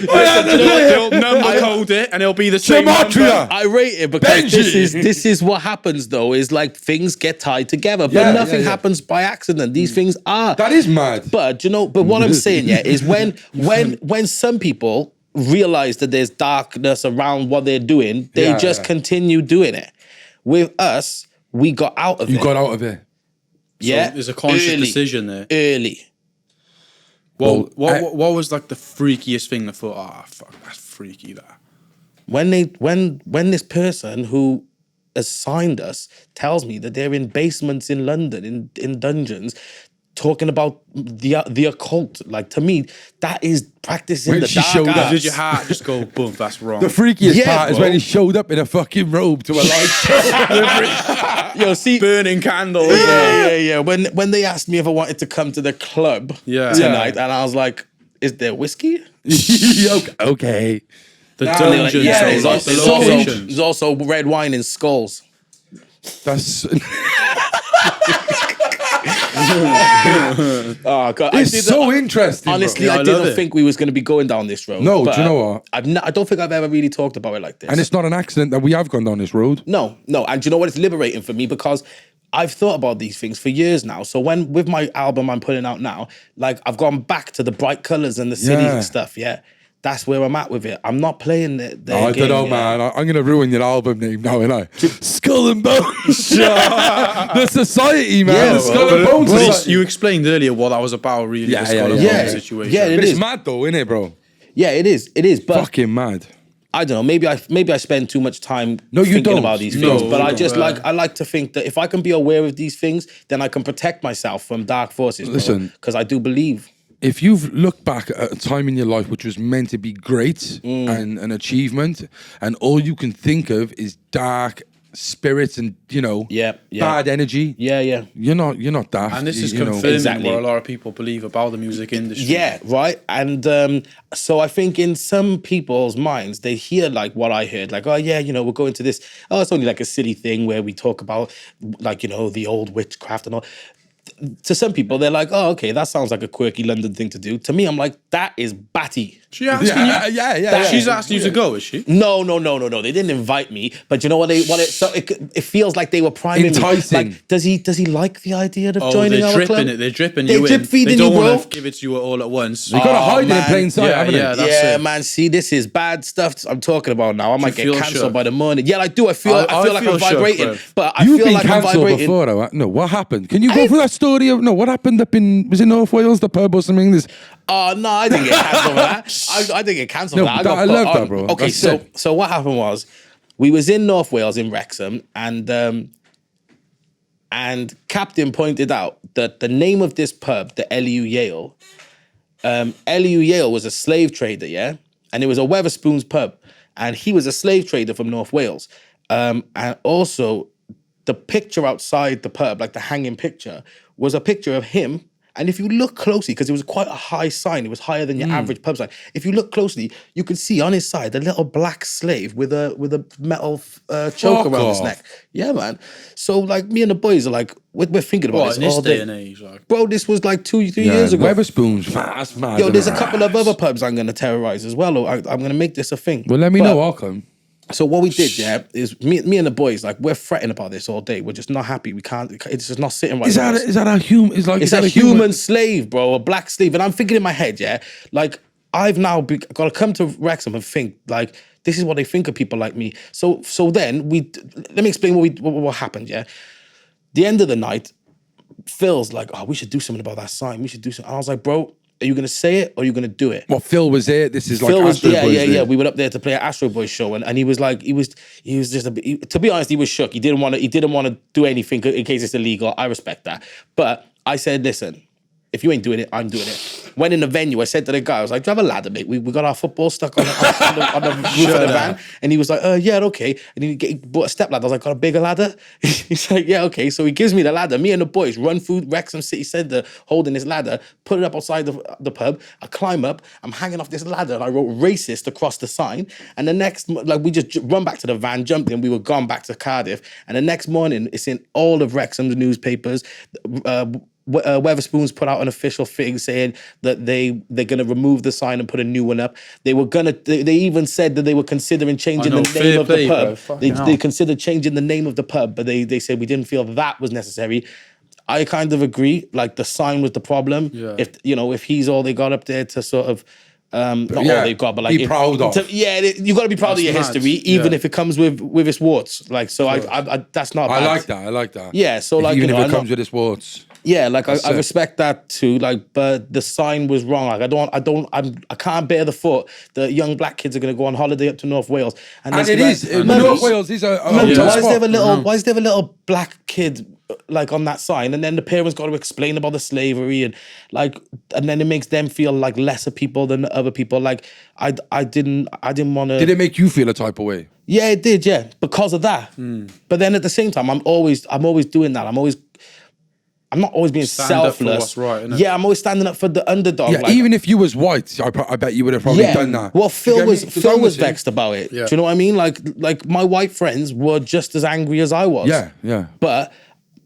they'll number code it, and it'll be the same number. I rate it because Benji. this is what happens though. Is like things get tied together, but nothing happens by accident. These things are. That is mad. But but what I'm saying, is when some people realize that there's darkness around what they're doing, they just continue doing it. With us, we got out of it. You got out of it. Yeah, So there's a conscious decision there. Early. Well, what was like the freakiest thing that thought, fuck, that's freaky, that? When this person who assigned us tells me that they're in basements in London, in dungeons, talking about the occult. Like, to me, that is practicing When the she dark showed up, arts. Did your heart just go, boom, that's wrong? The freakiest Yeah, part is bro. when he showed up in a fucking robe to a live show. Yo, see, Burning candles. yeah. When they asked me if I wanted to come to the club tonight, and I was like, "Is there whiskey?" Okay. The And they're like, dungeons, yeah, so like the locations. there's also red wine in skulls. That's Oh God, it's so interesting. Honestly, bro. I love didn't it. think we was going to be going down this road. No, but do you know what? I don't think I've ever really talked about it like this. And it's not an accident that we have gone down this road. No. And do you know what? It's liberating for me because I've thought about these things for years now. So when with my album I'm putting out now, like I've gone back to the bright colors and the city and stuff. Yeah, that's where I'm at with it. I'm not playing the I game, don't know, man. I'm going to ruin your album name now, ain't I? Skull&Bones. The society, man. Yeah, the Skull&Bones But Society. you explained earlier what that was about, really. Yeah, the Skull yeah, and yeah. Bones situation. Yeah, it But is. it's mad though, isn't it, bro? Yeah, it is. But Fucking mad. I don't know. Maybe I spend too much time No, you thinking don't. about these No, things. But you I don't. just I like to think that if I can be aware of these things, then I can protect myself from dark forces. Listen. Because I do believe. If you've looked back at a time in your life which was meant to be great and an achievement, and all you can think of is dark spirits and bad energy, Yeah. you're not daft. And this is you know. confirming Exactly. what a lot of people believe about the music industry. Yeah, right. And so I think in some people's minds, they hear like what I heard, like, oh yeah, we're going to this. Oh, it's only like a silly thing where we talk about like, the old witchcraft and all. To some people, they're like, oh, okay, that sounds like a quirky London thing to do. To me, I'm like, that is batty. She asking you? Yeah. She's asking you to go, is she? No. They didn't invite me. But you know what? It feels like they were priming Enticing. me. Like, does he like the idea of Oh, joining they're our dripping club? it. They're dripping They you drip in. feeding They don't you, bro. want to give it to you all at once. You gotta hide it in man. plain sight, Yeah, haven't yeah, it? that's Yeah, it. man. See, this is bad stuff I'm talking about now. I might get feel cancelled shook? by the morning. Yeah, I do. I feel like I'm feel shook, vibrating. bro. But I You've feel been like I'm cancelled vibrating. before, though. No, what happened? Can you go through that story of what happened up in North Wales, the pub or something? Oh no, I didn't get cancelled for that. I didn't get cancelled No, for that. but got I put love that, on. bro. Okay, That's so sick. so what happened was we was in North Wales in Wrexham, and Captain pointed out that the name of this pub, the LU Yale, LU Yale was a slave trader, yeah, and it was a Weatherspoons pub, and he was a slave trader from North Wales, and also the picture outside the pub, like the hanging picture, was a picture of him. And if you look closely, because it was quite a high sign, it was higher than your average pub sign. If you look closely, you can see on his side a little black slave with a metal choke Fuck around his off. neck. Yeah, man. So like me and the boys are like, we're thinking about What, this in this all day day. and age? Like, Bro, this was like 2-3 years ago. Weatherspoons, that's mad. Yo, there's a isn't it? couple of other pubs I'm going to terrorize as well. Or I'm going to make this a thing. Well, let me know. I'll come. So what we did, is me and the boys, like, we're fretting about this all day. We're just not happy. We can't. It's just not sitting right. Is with us. that a human? It's a human slave, bro, a black slave. And I'm thinking in my head, yeah, like I've now got to come to Wrexham and think like this is what they think of people like me. So then let me explain what happened. Yeah, the end of the night, Phil's like, oh, we should do something about that sign. We should do something. And I was like, bro, are you gonna say it or are you gonna do it? Well, Phil was there. This is like Phil was Astroid Boys yeah. there. We went up there to play an Astroid Boys show, and he was like, he was just a bit. To be honest, he was shook. He didn't want to do anything in case it's illegal. I respect that, but I said, listen, if you ain't doing it, I'm doing it. Went in the venue, I said to the guy, I was like, do you have a ladder, mate? We got our football stuck on the roof of the van. And he was like, yeah, okay. And he bought a step ladder. I was like, got a bigger ladder? He's like, yeah, okay. So he gives me the ladder. Me and the boys run through Wrexham City Centre holding this ladder, put it up outside the pub. I climb up, I'm hanging off this ladder, and I wrote racist across the sign. And the next, like, we just run back to the van, jumped in, we were gone back to Cardiff. And the next morning, it's in all of Wrexham's newspapers. Weatherspoons put out an official thing saying that they're gonna remove the sign and put a new one up. They even said that they were considering changing the name of the pub. They considered changing the name of the pub, but they said we didn't feel that was necessary. I kind of agree. Like the sign was the problem. Yeah. If he's all they got up there to sort of not all they've got, but like be proud of. You got to be proud of your history, even if it comes with its warts. Like so, I that's not. Bad. I like that. Yeah. So if like even if it comes with its warts. Yeah, like I respect that too. Like, but the sign was wrong. Like I can't bear the thought that young black kids are gonna go on holiday up to North Wales and it is North Wales is a why is there a little black kid like on that sign, and then the parents got to explain about the slavery and then it makes them feel like lesser people than other people. Like I didn't want to. Did it make you feel a type of way? Yeah, it did. Yeah, because of that. But then at the same time, I'm always doing that. I'm not always being selfless. Up for what's right, innit? Yeah, I'm always standing up for the underdog. Yeah, even if you was white, I bet you would have probably done that. Well, Phil was vexed about it. Yeah. Do you know what I mean? Like my white friends were just as angry as I was. Yeah. But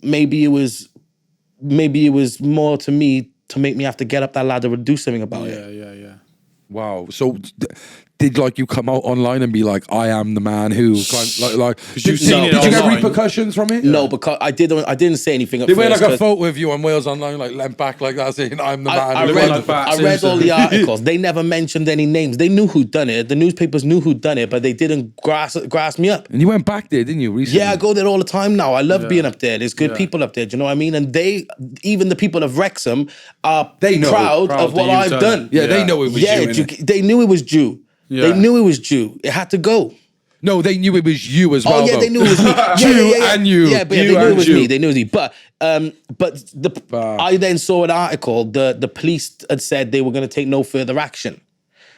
maybe it was more to me to make me have to get up that ladder and do something about it. Yeah. Wow. So did like you come out online and be like, I am the man who did you get repercussions from it? No, because I didn't say anything at They first. went like a photo of you on Wales Online, like leant back like that, saying I'm the man. I read all the articles. They never mentioned any names. They knew who'd done it. The newspapers knew who'd done it, but they didn't grass me up. And you went back there, didn't you, recently? Yeah, I go there all the time now. I love being up there. There's good people up there, do you know what I mean? And even the people of Wrexham are proud of what I've done. Yeah, they know it was you. They knew it was due. Yeah. They knew it was due. It had to go. No, they knew it was you as well. Oh yeah, they knew it was me. And you. Yeah, but they knew it was me. They knew it was me. But I then saw an article. The police had said they were going to take no further action.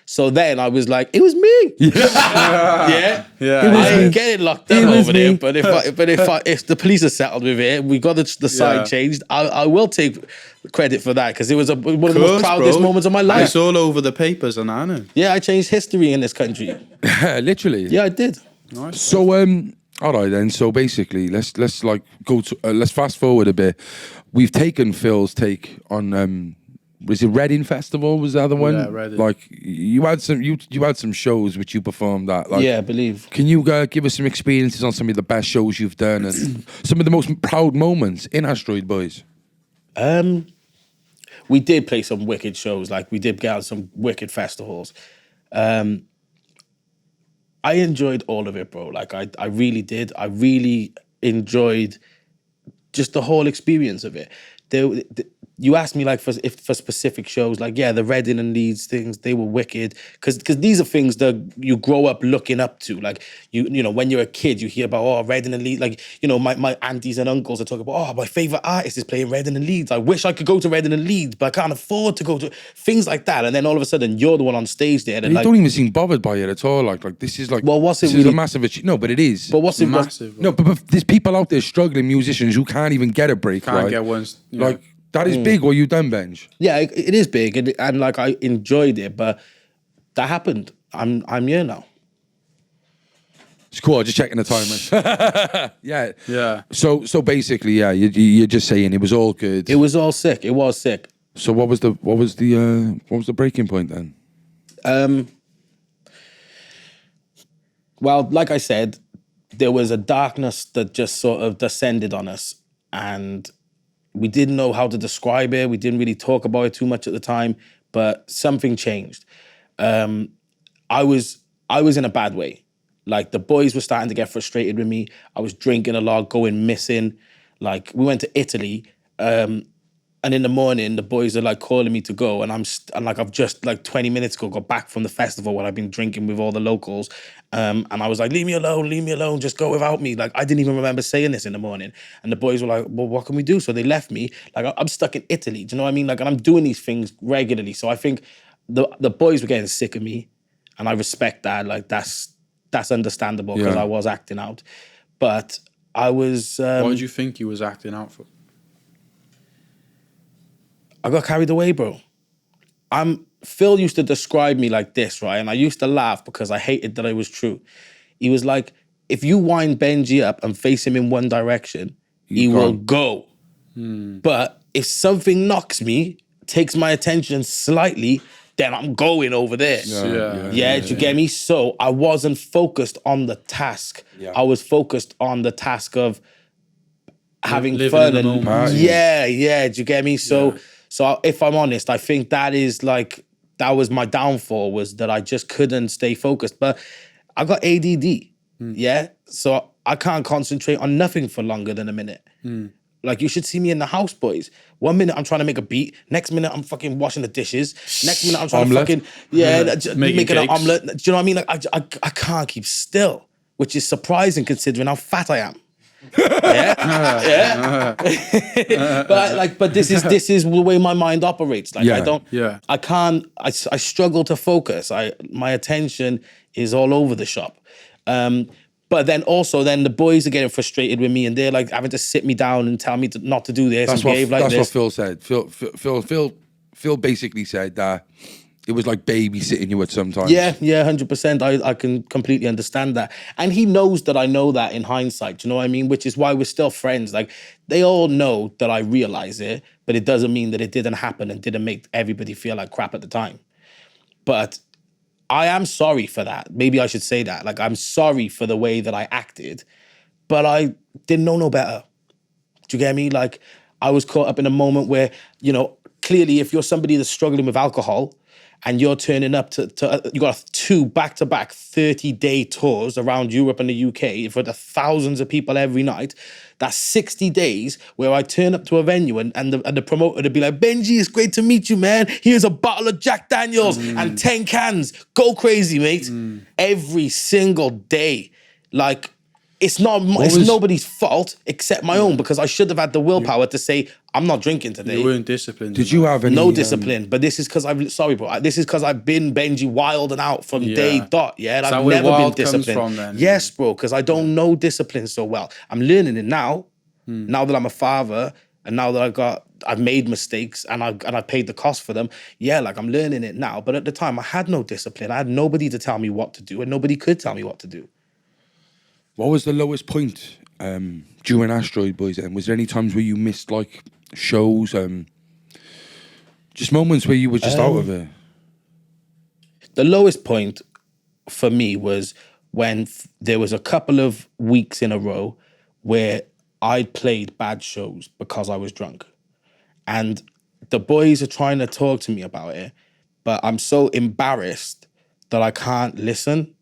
So then I was like, it was me. Yeah. I ain't getting locked up over there. But if the police are settled with it, we got the sign changed. I will take credit for that because it was one of the most proudest moments of my life. It's all over the papers, and I know. Yeah, I changed history in this country. Literally. Yeah, I did. Nice. So all right then. So basically, let's like go to let's fast forward a bit. We've taken Phil's take on. Was it Reading Festival? Was the other one? Yeah, Reading. Like you had some shows which you performed at. Like, yeah, I believe. Can you give us some experiences on some of the best shows you've done and some of the most proud moments in Astroid Boys? We did play some wicked shows. Like we did get out some wicked festivals. I enjoyed all of it, bro. Like I really did. I really enjoyed just the whole experience of it. You asked me like for specific shows, like the Reading and Leeds things, they were wicked because these are things that you grow up looking up to. Like you know when you're a kid, you hear about Reading and Leeds. Like my aunties and uncles are talking about my favorite artist is playing Reading and Leeds. I wish I could go to Reading and Leeds, but I can't afford to go to things like that. And then all of a sudden you're the one on stage there. And you don't even seem bothered by it at all. Like this is like what's it? This is a massive achievement. No, but it is. But what's it? Massive. No, but there's people out there struggling, musicians who can't even get a break. Can't get one. Like. That is big, what you done, Benj. Yeah, it is big, and like I enjoyed it, but that happened. I'm here now. It's cool. Just checking the time. Yeah. So basically, you're just saying it was all good. It was all sick. It was sick. So what was the breaking point then? Well, like I said, there was a darkness that just sort of descended on us, and we didn't know how to describe it. We didn't really talk about it too much at the time, but something changed. I was in a bad way. Like the boys were starting to get frustrated with me. I was drinking a lot, going missing. Like we went to Italy, and in the morning the boys are like calling me to go, and I've just like 20 minutes ago got back from the festival where I've been drinking with all the locals. And I was like, leave me alone, just go without me. Like I didn't even remember saying this in the morning. And the boys were like, well, what can we do? So they left me. Like I'm stuck in Italy. Do you know what I mean? Like, and I'm doing these things regularly. So I think the boys were getting sick of me, and I respect that. Like that's understandable because I was acting out. But I was. What did you think you was acting out for? I got carried away, bro. Phil used to describe me like this, right? And I used to laugh because I hated that it was true. He was like, if you wind Benji up and face him in one direction, he will go. But if something knocks me, takes my attention slightly, then I'm going over there. Yeah, do you get me? So I wasn't focused on the task. Yeah. I was focused on the task of having Living fun in the and moment. yeah. Do you get me? So if I'm honest, I think that is like that was my downfall, was that I just couldn't stay focused. But I got ADD. Yeah, so I can't concentrate on nothing for longer than a minute. Like, you should see me in the house, boys. 1 minute I'm trying to make a beat. Next minute I'm fucking washing the dishes. Next minute I'm trying to fucking making an omelette. Do you know what I mean? Like I can't keep still, which is surprising considering how fat I am. But this is the way my mind operates. Like I struggle to focus. My attention is all over the shop. But then the boys are getting frustrated with me, and they're like having to sit me down and tell me not to do this. That's what Phil said. Phil basically said that it was like babysitting you at some times. Yeah, 100%. I can completely understand that. And he knows that I know that in hindsight, do you know what I mean? Which is why we're still friends. Like, they all know that I realize it, but it doesn't mean that it didn't happen and didn't make everybody feel like crap at the time. But I am sorry for that. Maybe I should say that. Like, I'm sorry for the way that I acted, but I didn't know no better. Do you get me? Like, I was caught up in a moment where, you know, clearly if you're somebody that's struggling with alcohol and you're turning up to you got 2 back-to-back 30-day tours around Europe and the UK for the thousands of people every night, that's 60 days where I turn up to a venue and the promoter would be like, Benji, it's great to meet you, man. Here's a bottle of Jack Daniels and 10 cans. Go crazy, mate. Every single day. Like, it's nobody's fault except my own, because I should have had the willpower to say, I'm not drinking today. You weren't disciplined. Did you have any... No discipline, but this is because this is because I've been Benji Wild and out from day dot, and I've never been disciplined. Comes from, then? Yes, bro, because I don't know discipline so well. I'm learning it now, now that I'm a father, and now that I've made mistakes and I paid the cost for them. Yeah, like, I'm learning it now. But at the time, I had no discipline. I had nobody to tell me what to do, and nobody could tell me what to do. What was the lowest point during Astroid, boys? And was there any times where you missed, like, shows? Just moments where you were just out of it? The lowest point for me was when there was a couple of weeks in a row where I played bad shows because I was drunk. And the boys are trying to talk to me about it, but I'm so embarrassed that I can't listen.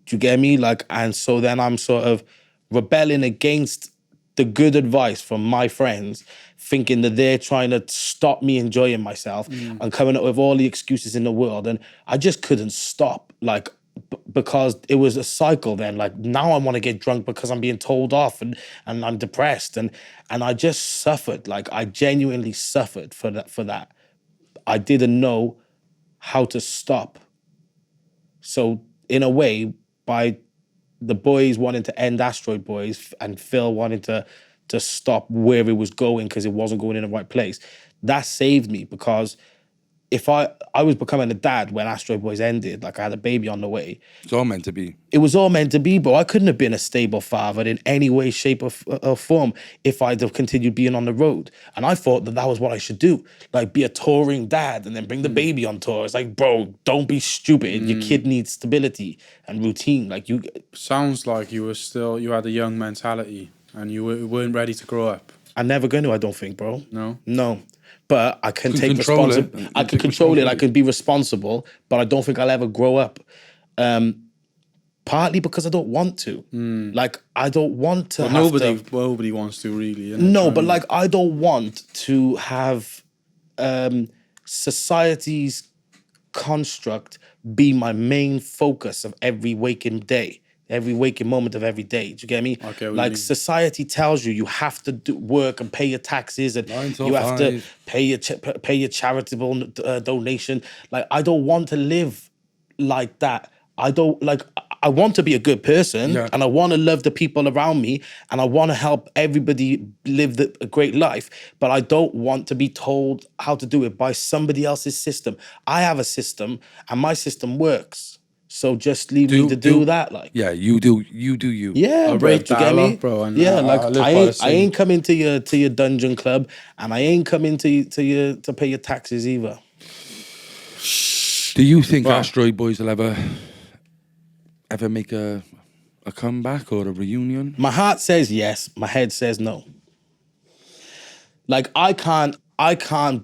Do you get me? Like, and so then I'm sort of rebelling against the good advice from my friends, thinking that they're trying to stop me enjoying myself and coming up with all the excuses in the world. And I just couldn't stop, like, because it was a cycle then. Like, now I want to get drunk because I'm being told off and I'm depressed. And I just suffered. Like, I genuinely suffered for that. I didn't know how to stop. So in a way, by the boys wanting to end Astroid Boys and Phil wanting to stop where it was going because it wasn't going in the right place, that saved me, because if I was becoming a dad when Astroid Boys ended, like, I had a baby on the way. It's all meant to be. It was all meant to be, bro. I couldn't have been a stable father in any way, shape, or form if I'd have continued being on the road. And I thought that was what I should do. Like, be a touring dad and then bring the baby on tour. It's like, bro, don't be stupid. Your kid needs stability and routine. Like, you... Sounds like you had a young mentality and you weren't ready to grow up. I'm never going to, I don't think, bro. No. But I can take responsibility. I can control it. I can be responsible, but I don't think I'll ever grow up. Partly because I don't want to. Like, I don't want to. Nobody wants to, really. No, but like, I don't want to have society's construct be my main focus of every waking day. Every waking moment of every day. Do you get me? Okay, like, society tells you have to work and pay your taxes, and you have to pay your charitable donation. Like, I don't want to live like that. I want to be a good person, and I want to love the people around me, and I want to help everybody live a great life, but I don't want to be told how to do it by somebody else's system. I have a system, and my system works. So just leave me to do that, like. Yeah, you do you. Yeah, I bro. rate Do you that get a me? lot, bro, and Yeah, I like live by I the ain't, I same. ain't coming to your dungeon club, and I ain't coming to pay your taxes either. Do you think Well- Astroid Boys will ever make a comeback or a reunion? My heart says yes. My head says no. Like I can't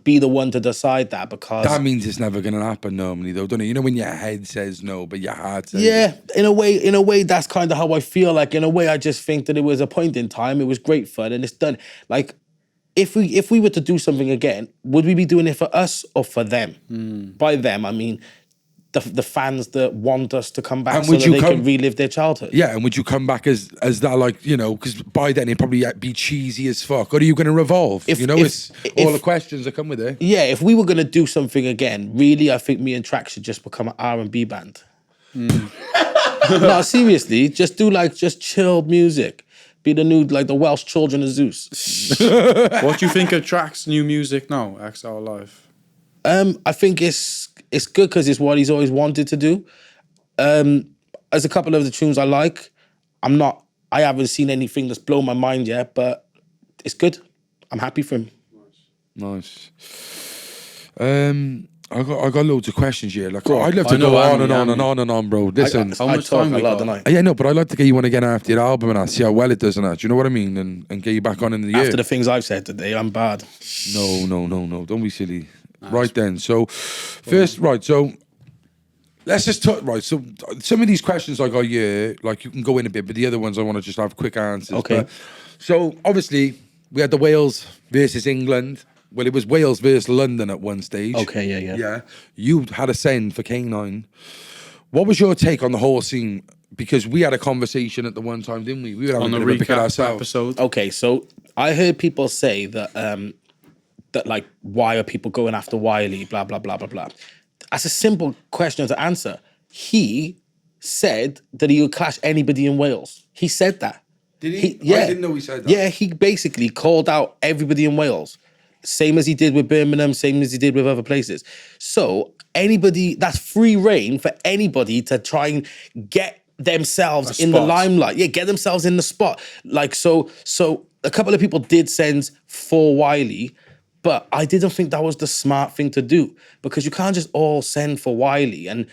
be the one to decide that because That means it's never going to happen normally, though, doesn't it? You know when your head says no, but your heart says yeah, in a way, that's kind of how I feel. Like in a way, I just think that it was a point in time. It was great fun, and it's done. Like if we were to do something again, would we be doing it for us or for them? By them, I mean the fans that want us to come back And so would that you they come- can relive their childhood. Yeah, and would you come back as that, like, you know, because by then it'd probably be cheesy as fuck, or are you going to revolve? If- you know, if- it's if- all the questions that come with it. Yeah, if we were gonna do something again, really, I think me and Track should just become an R&B band. No, seriously, just do just chilled music. Be the new the Welsh Children of Zeus. What do you think of Track's new music now, XR Live? I think it's good because it's what he's always wanted to do. There's a couple of the tunes I like. I haven't seen anything that's blown my mind yet, but it's good. I'm happy for him. Nice. I got loads of questions here. Like, I'd love to I know go on Andy, and on and Andy. on and on, bro. Listen, How much talk time a we lot, got? don't I? yeah, no, but I'd like to get you on again after your album and see how well it does and that. Do you know what I mean? And get you back on in the year. After the things I've said today, I'm bad. No. Don't be silly. Right then. So, first, right. So, let's just talk. Right. So, some of these questions I got here, like you can go in a bit, but the other ones I want to just have quick answers. Okay. But, so, obviously, we had the Wales versus England. Well, it was Wales versus London at one stage. Okay, yeah. Yeah. You had a send for K9. What was your take on the whole scene? Because we had a conversation at the one time, didn't we? We were having On a the bit of a pick at recap ourselves. episode. Okay, so I heard people say that why are people going after Wiley? Blah blah blah blah blah. That's a simple question to answer. He said that he would clash anybody in Wales. He said that. Did he? Yeah. I didn't know he said that. Yeah, he basically called out everybody in Wales. Same as he did with Birmingham, same as he did with other places. So anybody, that's free reign for anybody to try and get themselves in the spot. limelight. Yeah, get themselves in the spot. So a couple of people did send for Wiley, but I didn't think that was the smart thing to do because you can't just all send for Wiley and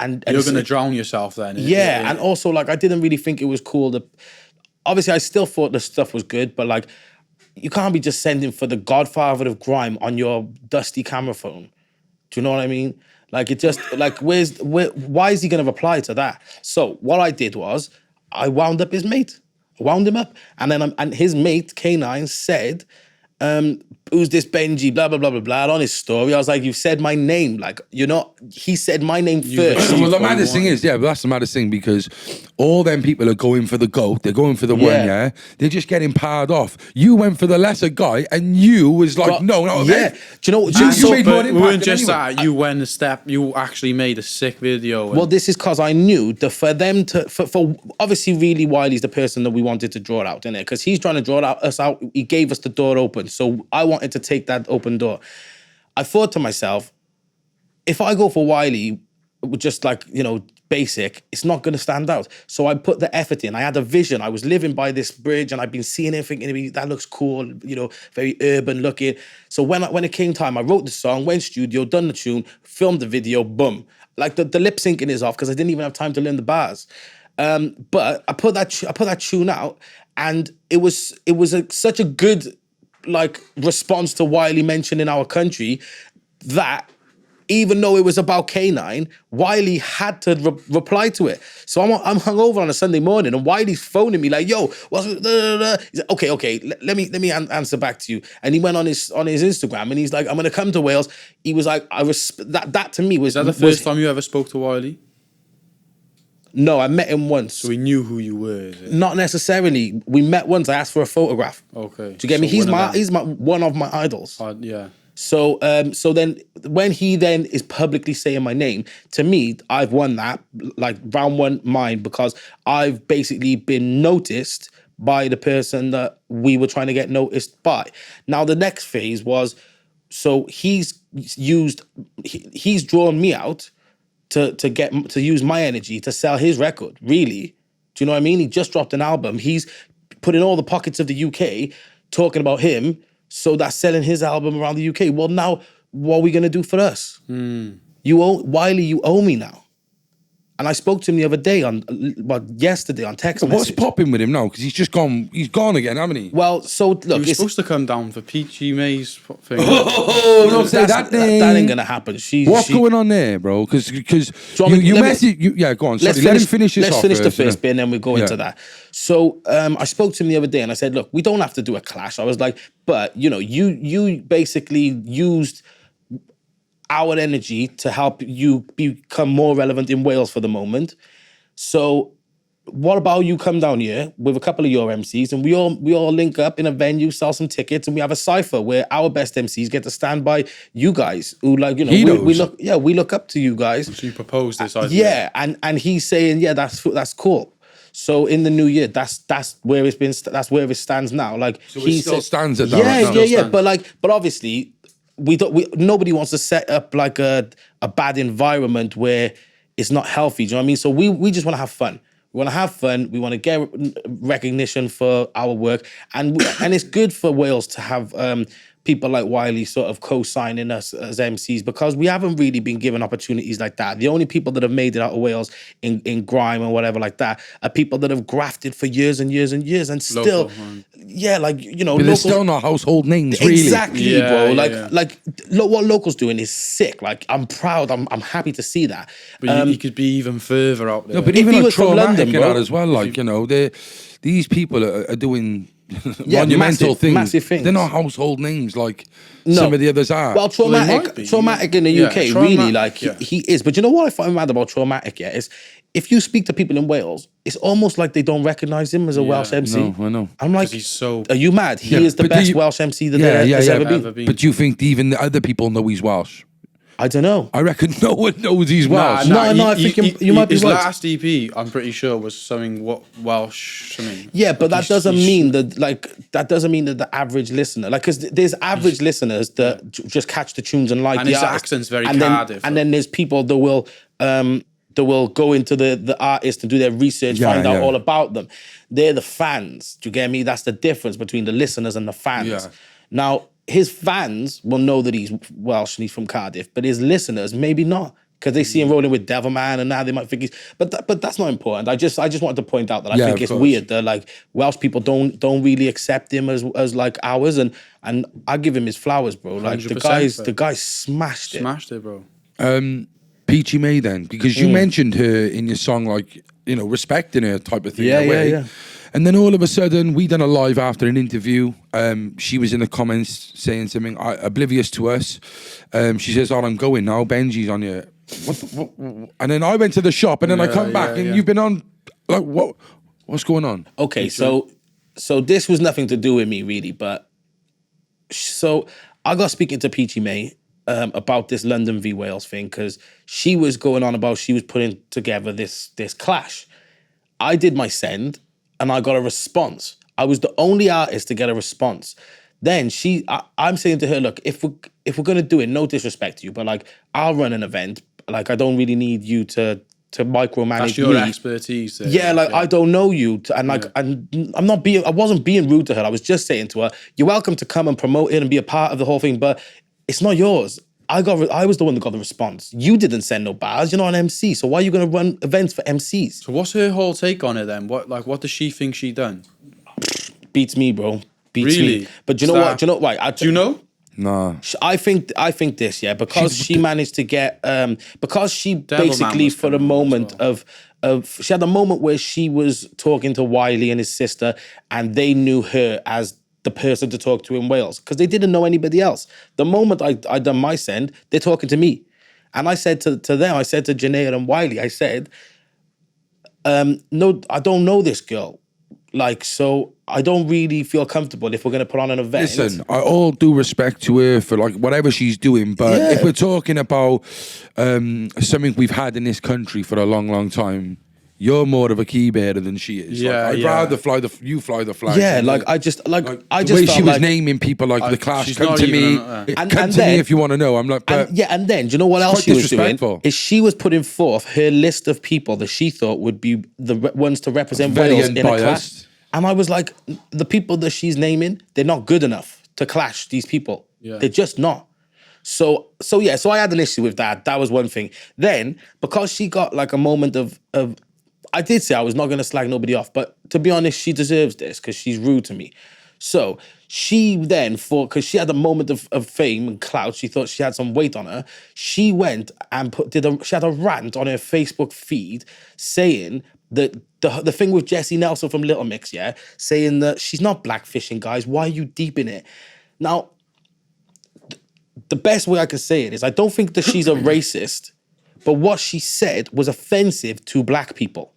You're going to drown yourself then. yeah, and also I didn't really think it was cool. Obviously, I still thought the stuff was good, but you can't be just sending for the Godfather of Grime on your dusty camera phone. Do you know what I mean? It just why is he going to reply to that? So what I did was I wound up his mate. I wound him up, and then and his mate K9 said, "Who's this Benji?" Blah blah blah blah blah. And on his story, I was like, "You said my name." He said my name first. Well, the maddest thing is, but that's the maddest thing because all them people are going for the GOAT. They're going for the one, Yeah. yeah? They're just getting parred off. You went for the lesser guy and you was like, But- no. yeah. Do you know? You made more But we impact weren't than just anyone. that. You went a step. You actually made a sick video. Well, this is because I knew that for them to, for obviously, really, Wiley's the person that we wanted to draw out, innit? Because he's trying to draw us out. He gave us the door open. So I wanted to take that open door. I thought to myself, if I go for Wiley, with just basic, it's not going to stand out. So I put the effort in. I had a vision. I was living by this bridge and I've been seeing it, thinking that looks cool, very urban looking. So when it came time, I wrote the song, went studio, done the tune, filmed the video, boom. The lip syncing is off because I didn't even have time to learn the bars. But I put that tune out, and it was such a good response to Wiley mentioning our country that even though it was about K9, Wiley had to reply to it. So I'm hungover on a Sunday morning, and Wiley's phoning me like, "Yo, what's?" He's like, okay, let me answer back to you. And he went on his Instagram, and he's like, "I'm gonna come to Wales." He was like, that to me was Is that the first time you ever spoke to Wiley? No, I met him once. So he knew who you were. Is it? Not necessarily. We met once. I asked for a photograph. Okay. Do you get me? So He's one of them. one of my idols. Yeah. So then when he then is publicly saying my name, to me, I've won that, round one mine, because I've basically been noticed by the person that we were trying to get noticed by. Now the next phase was, so he's drawn me out to use my energy to sell his record. Really, do you know what I mean? He just dropped an album. He's put in all the pockets of the UK talking about him, so that's selling his album around the UK. Well, now what are we gonna do for us? Wiley, you owe me now. And I spoke to him the other day yesterday on text message. What's popping with him now? Because he's gone again, haven't he? Well, so look, He was supposed to come down for Peachy May's thing. Don't say that name. That ain't gonna happen. What's going on there, bro? Because yeah, go on. Sorry, let him finish this off. Let's finish the first bit and then we go into that. So I spoke to him the other day and I said, look, we don't have to do a clash. I was like, but you basically used our energy to help you become more relevant in Wales for the moment. So what about you come down here with a couple of your MCs and we all link up in a venue, sell some tickets, and we have a cypher where our best MCs get to stand by you guys who we look up to you guys. So you proposed this idea. Yeah, and he's saying, yeah, that's cool. So in the new year, that's where it's been. That's where it stands now. Like so he still stands at that. Yeah. But obviously, nobody wants to set up like a bad environment where it's not healthy. Do you know what I mean? So we just want to have fun. We want to have fun. We want to get recognition for our work, and it's good for Wales to have people like Wiley sort of co-signing us as MCs, because we haven't really been given opportunities like that. The only people that have made it out of Wales in grime and whatever like that are people that have grafted for years and years and years, and still, but they're still not household names, really. Exactly, bro. Look, what locals doing is sick. Like, I'm proud. I'm happy to see that. But you could be even further out there. No, but even like Traumatic London, and that as well. Like, these people are doing monumental things. Massive things. They're not household names like some of the others are. Well, Traumatic in the UK, really, like he is. But you know what I find mad about Traumatic, is if you speak to people in Wales, it's almost like they don't recognise him as a Welsh MC. No, I know. I'm like, he's so... are you mad? He is the best Welsh MC that there has ever been. But do you think even the other people know he's Welsh? I don't know. I reckon no one knows he's Welsh. No, I think you might be his right. last EP, I'm pretty sure, was something Welsh. Yeah, but that doesn't mean that the average listener, like, because there's average listeners that just catch the tunes and like and the his artist, accent's very Cardiff, and then there's people that will go into the artist and do their research, find out all about them. They're the fans. Do you get me? That's the difference between the listeners and the fans. Yeah. Now, his fans will know that he's Welsh and he's from Cardiff, but his listeners maybe not, because they see him rolling with Devilman, and now they might think he's. But that's not important. I just wanted to point out that I think it's weird that like Welsh people don't really accept him as like ours, and I give him his flowers, bro. Like the guy smashed it. Smashed it, bro. Peachy May, then, because you mentioned her in your song, like, respecting her type of thing. Yeah. And then all of a sudden, we done a live after an interview. She was in the comments saying something oblivious to us. She says, "Oh, I'm going now. Benji's on you." What? And then I went to the shop, and then I come back, and you've been on. Like, what's going on? Okay, so this was nothing to do with me, really, but so I got speaking to Peachy May about this London v Wales thing, because she was going on about she was putting together this clash. I did my send, and I got a response. I was the only artist to get a response. Then I'm saying to her, look, if we're gonna do it, no disrespect to you, but like, I'll run an event. Like, I don't really need you to micromanage. That's your expertise. There. Yeah, like, I don't know you, and I wasn't being rude to her. I was just saying to her, you're welcome to come and promote it and be a part of the whole thing, but it's not yours. I was the one that got the response. You didn't send no bars. You're not an MC, so why are you going to run events for MCs? So what's her whole take on it then? What does she think she done? Beats me, bro. Beats really? me. But do you know what? Do you know why? Do you know? No. I think this, because she managed to get because she basically for a moment of she had a moment where she was talking to Wiley and his sister, and they knew her as the person to talk to in Wales, because they didn't know anybody else. The moment I done my send, they're talking to me. And I said to them, I said to Janaea and Wiley, I said, no, I don't know this girl. Like, so I don't really feel comfortable if we're going to put on an event. Listen, I all due respect to her for like whatever she's doing, but if we're talking about something we've had in this country for a long, long time, you're more of a key bearer than she is. Yeah, I'd rather you fly the flag. Yeah, than like the- I just the felt way she was like, naming people like the Clash. she's Come not to me, even on- And- come and to me then- if you want to know. I'm like, but and then do you know what else quite she was doing? disrespectful. Is she was putting forth her list of people that she thought would be the ones to represent Very Wales in a unbiased. clash. And I was like, the people that she's naming, they're not good enough to clash these people. Yeah. They're just not. So I had an issue with that. That was one thing. Then, because she got like a moment of I did say I was not going to slag nobody off, but to be honest, she deserves this because she's rude to me. So she then thought, because she had a moment of fame and clout, she thought she had some weight on her. She went and she had a rant on her Facebook feed saying that the thing with Jessie Nelson from Little Mix, yeah, saying that she's not blackfishing, guys. Why are you deep in it? Now, the best way I can say it is I don't think that she's a racist, but what she said was offensive to black people.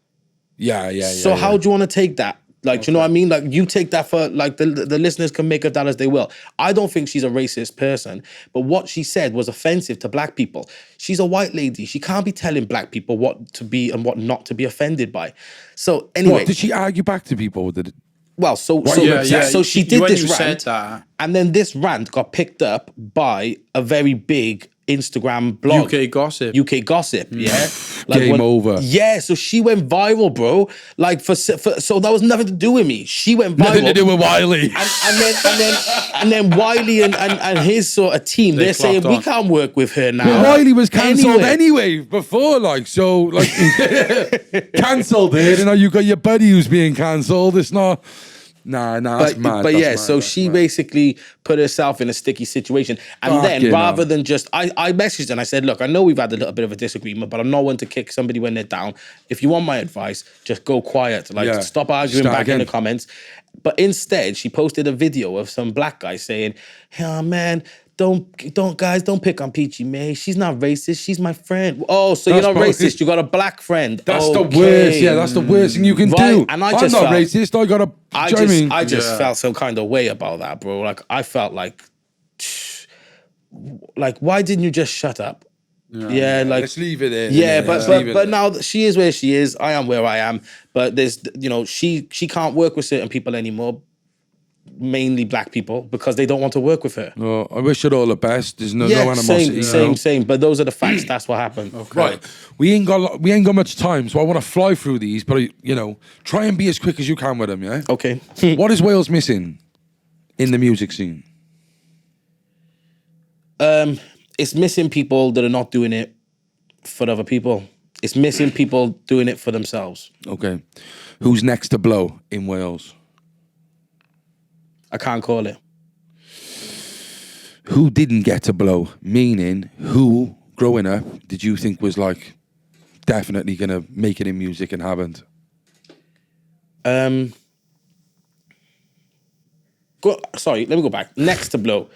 yeah. So how do you want to take that? Like, do you know what I mean? Like, you take that for, like, the listeners can make of that as they will. I don't think she's a racist person, but what she said was offensive to black people. She's a white lady. She can't be telling black people what to be and what not to be offended by. So anyway, What, did she argue back to people? well, so she did when this you said rant, that. and then this rant got picked up by a very big Instagram blog. UK gossip. UK gossip, yeah. Game over. Yeah, so she went viral, bro. Like so that was nothing to do with me. She went viral. Nothing to do with Wiley. And then Wiley and his sort of team, they're saying clocked we on. can't work with her now. Well, Wiley was cancelled anyway before, like, so, like, cancelled it, and now you got your buddy who's being cancelled. It's not. Nah, that's mad. But that's yeah, mad, so that's she mad. basically put herself in a sticky situation. And Fucking then rather hell. than just, I messaged her and I said, look, I know we've had a little bit of a disagreement, but I'm not one to kick somebody when they're down. If you want my advice, just go quiet. Like, Yeah. stop arguing Start back in again. the comments. But instead, she posted a video of some black guy saying, "Oh man, don't pick on Peachy May. She's not racist. She's my friend." Oh, so That's you're not probably- racist? You got a black friend? That's Okay. the worst. Yeah, that's the worst thing you can Right, do. and I I'm just not felt- racist. I got a. I do you know what I just mean? felt some kind of way about that, bro. Like I felt like why didn't you just shut up? Yeah, like Let's leave it there. yeah, Let's leave it but there. now that she is where she is, I am where I am. But there's she can't work with certain people anymore, mainly black people, because they don't want to work with her. No, I wish her all the best. There's no Yeah, animosity. same. But those are the facts. That's what happened. Right, we ain't got much time, so I want to fly through these, but try and be as quick as you can with them. Yeah. Okay. What is Wales missing in the music scene? It's missing people that are not doing it for other people. It's missing people doing it for themselves. Okay, who's next to blow in Wales? I can't call it. Who didn't get to blow? Meaning, who growing up did you think was like definitely gonna make it in music and haven't? Sorry, let me go back. Next to blow.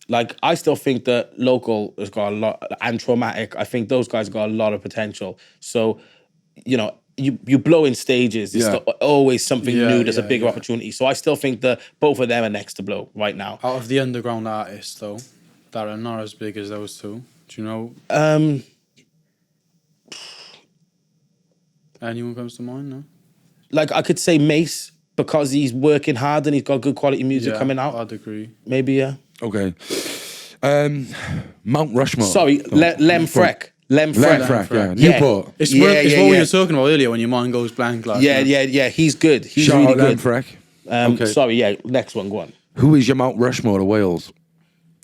Like, I still think that Local has got a lot, and Traumatic, I think those guys got a lot of potential. So, you blow in stages. It's Yeah. always something new. There's a bigger yeah. opportunity. So I still think that both of them are next to blow right now. Out of the underground artists, though, that are not as big as those two, do you know? Anyone comes to mind? No. Like, I could say Mace, because he's working hard and he's got good quality music Yeah, coming out. I'd agree. Maybe, yeah. Okay. Mount Rushmore. Sorry, Lem Freck. Lem Lem Freck. Freck, yeah. Yeah. Newport. It's Yeah, what, yeah, it's what we yeah. were talking about earlier when your mind goes blank. Like, Yeah. He's good. He's Shout really out Lem good. Freck. Okay. Sorry, yeah. Next one, go on. Who is your Mount Rushmore of Wales?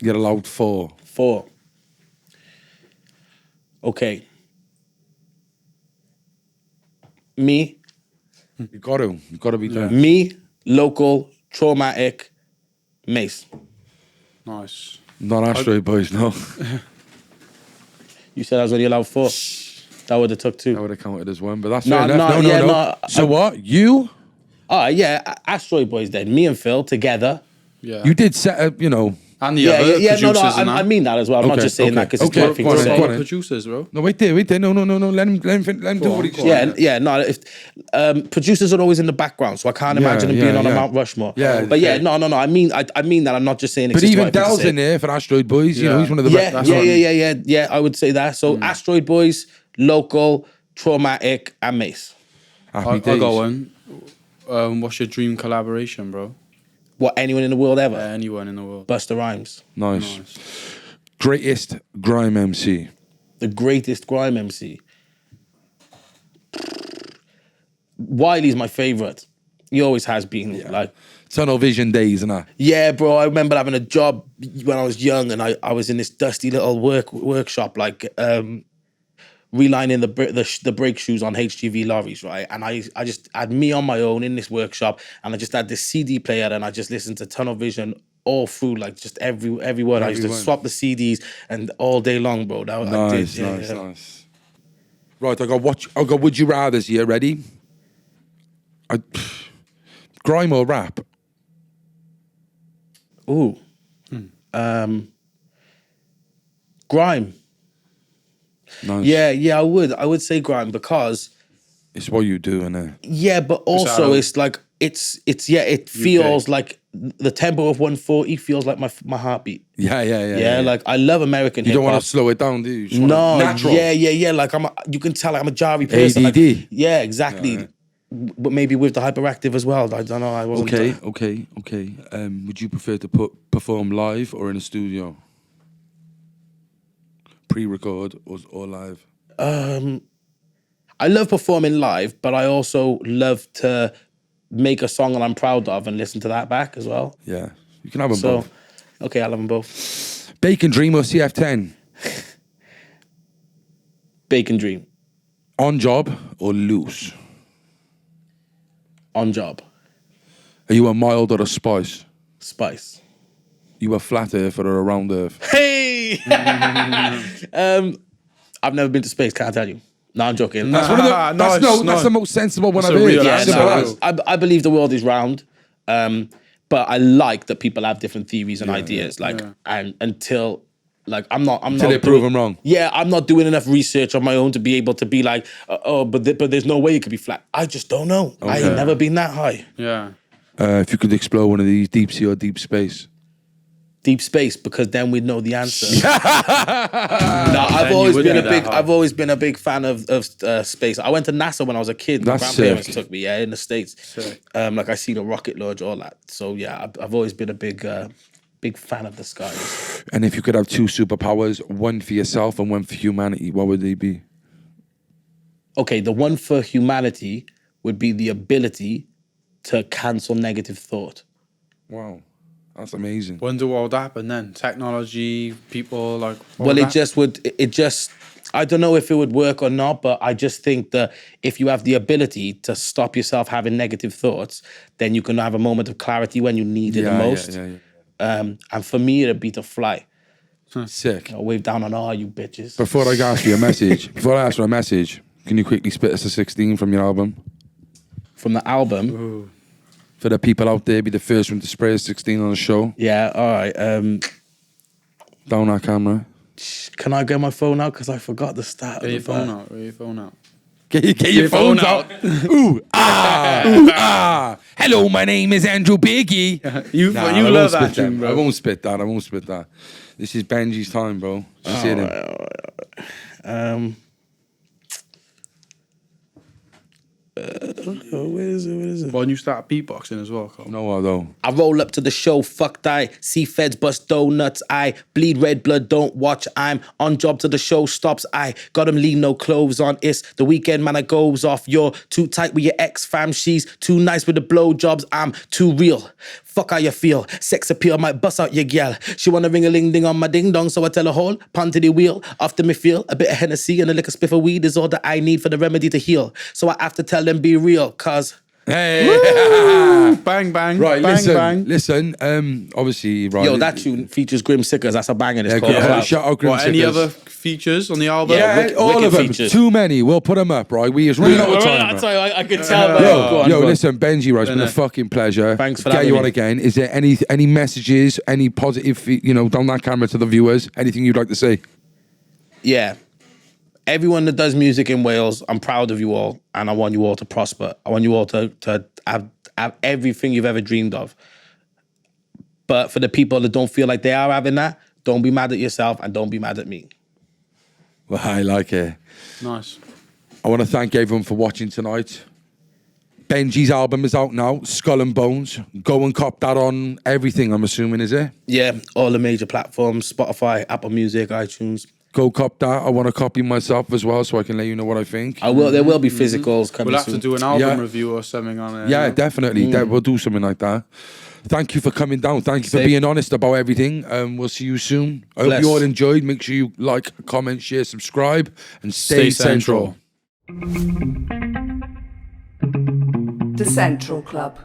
You're allowed 4. 4. Okay. Me, You got to be there. me, Local, Traumatic, Mace. Nice. Not Astroid boys, no. You said I was only allowed 4. That would have took 2. I would have counted as 1, but that's No, fair enough. no, No. yeah, no, So what? You Yeah, Astroid Boys then. Me and Phil together. Yeah. did set up, and the Yeah, other no, producers and I that. mean that as well. I'm not Okay, just saying that okay, because it's okay. my thing Go to on, say. go on. Producers, bro. No, wait there. No. Let him do what he's saying. Yeah. No. If producers are always in the background, so I can't imagine them being on a Mount Rushmore. Yeah, but yeah, yeah. no. I mean that. I'm not just saying. It's But just even what I think to Dell's say. in there for Astroid Boys. Yeah. He's one of the Yeah, best. yeah. I would say that. So Astroid Boys, Local, Traumatic, and Mace. Happy days. I'll go on. What's your dream collaboration, bro? What, anyone in the world ever? Anyone in the world. Busta Rhymes. Nice. Greatest grime MC. The greatest grime MC. Wiley's my favourite. He always has been. Like, Tunnel Vision days and that. yeah, bro. I remember having a job when I was young, and I was in this dusty little workshop, like relining the brake shoes on HGV lorries, right? And I just had me on my own in this workshop, and I just had this CD player, and I just listened to Tunnel Vision all through, like just every word. I used to swap the CDs and all day long, bro. That Nice. Right, I got Would You Rathers here. Ready? Grime or rap? Ooh. Grime. Nice. Yeah, I would say grime, because It's what you do, innit? yeah, but also it's like it feels like the tempo of 140 feels like my heartbeat. Yeah. Like I love American You hip don't want hop. to slow it down, do you? Just No, want natural. yeah. Like you can tell I'm a Jari person. ADD. Like, yeah, exactly. But maybe with the hyperactive as well. I don't know. I wasn't. Okay. Would you prefer to perform live or in a studio? Pre-record or live? I love performing live, but I also love to make a song that I'm proud of and listen to that back as well. Yeah, you can have them So, both. okay, I'll have them both. Bacon Dream or CF10? Bacon Dream. On job or loose? On job. Are you a mild or a spice? Spice. You a flat earth or a round earth? Hey! I've never been to space, can't tell you. No, I'm joking. That's one of the, that's the most sensible one I've heard. real Yeah, answer. Simple no, as. I believe the world is round, but I like that people have different theories and ideas. And until I'm not Till they prove them wrong. Yeah, I'm not doing enough research on my own to be able to be like, but there's no way it could be flat. I just don't know. I ain't never been that high. Yeah. If you could explore one of these, deep sea or deep space? Deep space, because then we'd know the answer. I've always been a big fan of space. I went to NASA when I was a kid. My That's grandparents sick. took me, in the States. Like I seen a rocket launch, all that. So yeah, I've always been a big fan of the skies. And if you could have two superpowers, one for yourself and one for humanity, what would they be? Okay, the one for humanity would be the ability to cancel negative thought. Wow, that's amazing. Wonder what would happen then? Technology, people, like... Well, it just, I don't know if it would work or not, but I just think that if you have the ability to stop yourself having negative thoughts, then you can have a moment of clarity when you need it the most. Yeah. And for me, it'd be to fly. Sick. I'll wave down on all you bitches. Before I ask you a message, can you quickly spit us a 16 from your album? From the album? For the people out there, be the first one to spray a 16 on the show. Yeah, all right. Down our camera. Can I get my phone out? Because I forgot the start. Get your phone out. Get your phones out. Hello, my name is Andrew Biggie. You love that tune, bro. I won't spit that. This is Benji's time, bro. Just hit him. Where is it? Why don't you start beatboxing as well, Cole? No, though. I roll up to the show, fuck die. See feds bust donuts, I bleed red blood, don't watch. I'm on job till the show stops. I got him leave no clothes on. It's the weekend, man, I goes off. You're too tight with your ex fam. She's too nice with the blowjobs. I'm too real. Fuck how you feel. Sex appeal might bust out your gal. She wanna ring a ling ding on my ding dong, so I tell her hold, punt to the wheel. After me feel a bit of Hennessy and a lick of spliff of weed is all that I need for the remedy to heal. So I have to tell them be real, cause Hey. Bang, bang. Right, bang, listen. Obviously, right. yo, that tune features Grim Sickers. That's a banger. It's Yeah, called. cool. Shout out Grim Any Sickers. other features on the album? Yeah, all wicked of them. features. Too many. We'll put them up, right? We just running out of time. Sorry, I could tell. Yo, listen, Benji, right, it's been a fucking pleasure. Thanks for Get having you me. on again. Is there any messages, any positive, down that camera to the viewers? Anything you'd like to say? Yeah. Everyone that does music in Wales, I'm proud of you all, and I want you all to prosper. I want you all to have everything you've ever dreamed of. But for the people that don't feel like they are having that, don't be mad at yourself and don't be mad at me. Well, I like it. Nice. I want to thank everyone for watching tonight. Benji's album is out now, Skull&Bones. Go and cop that on everything, I'm assuming, is it? Yeah, all the major platforms, Spotify, Apple Music, iTunes. Go cop that. I want to copy myself as well so I can let you know what I think. There will be physicals coming We'll have soon. to do an album Yeah. review or something on it. Yeah, definitely. We'll do something like that. Thank you for coming down. Thank you for being honest about everything. We'll see you soon. I hope you all enjoyed. Make sure you like, comment, share, subscribe, and stay central. The Central Club.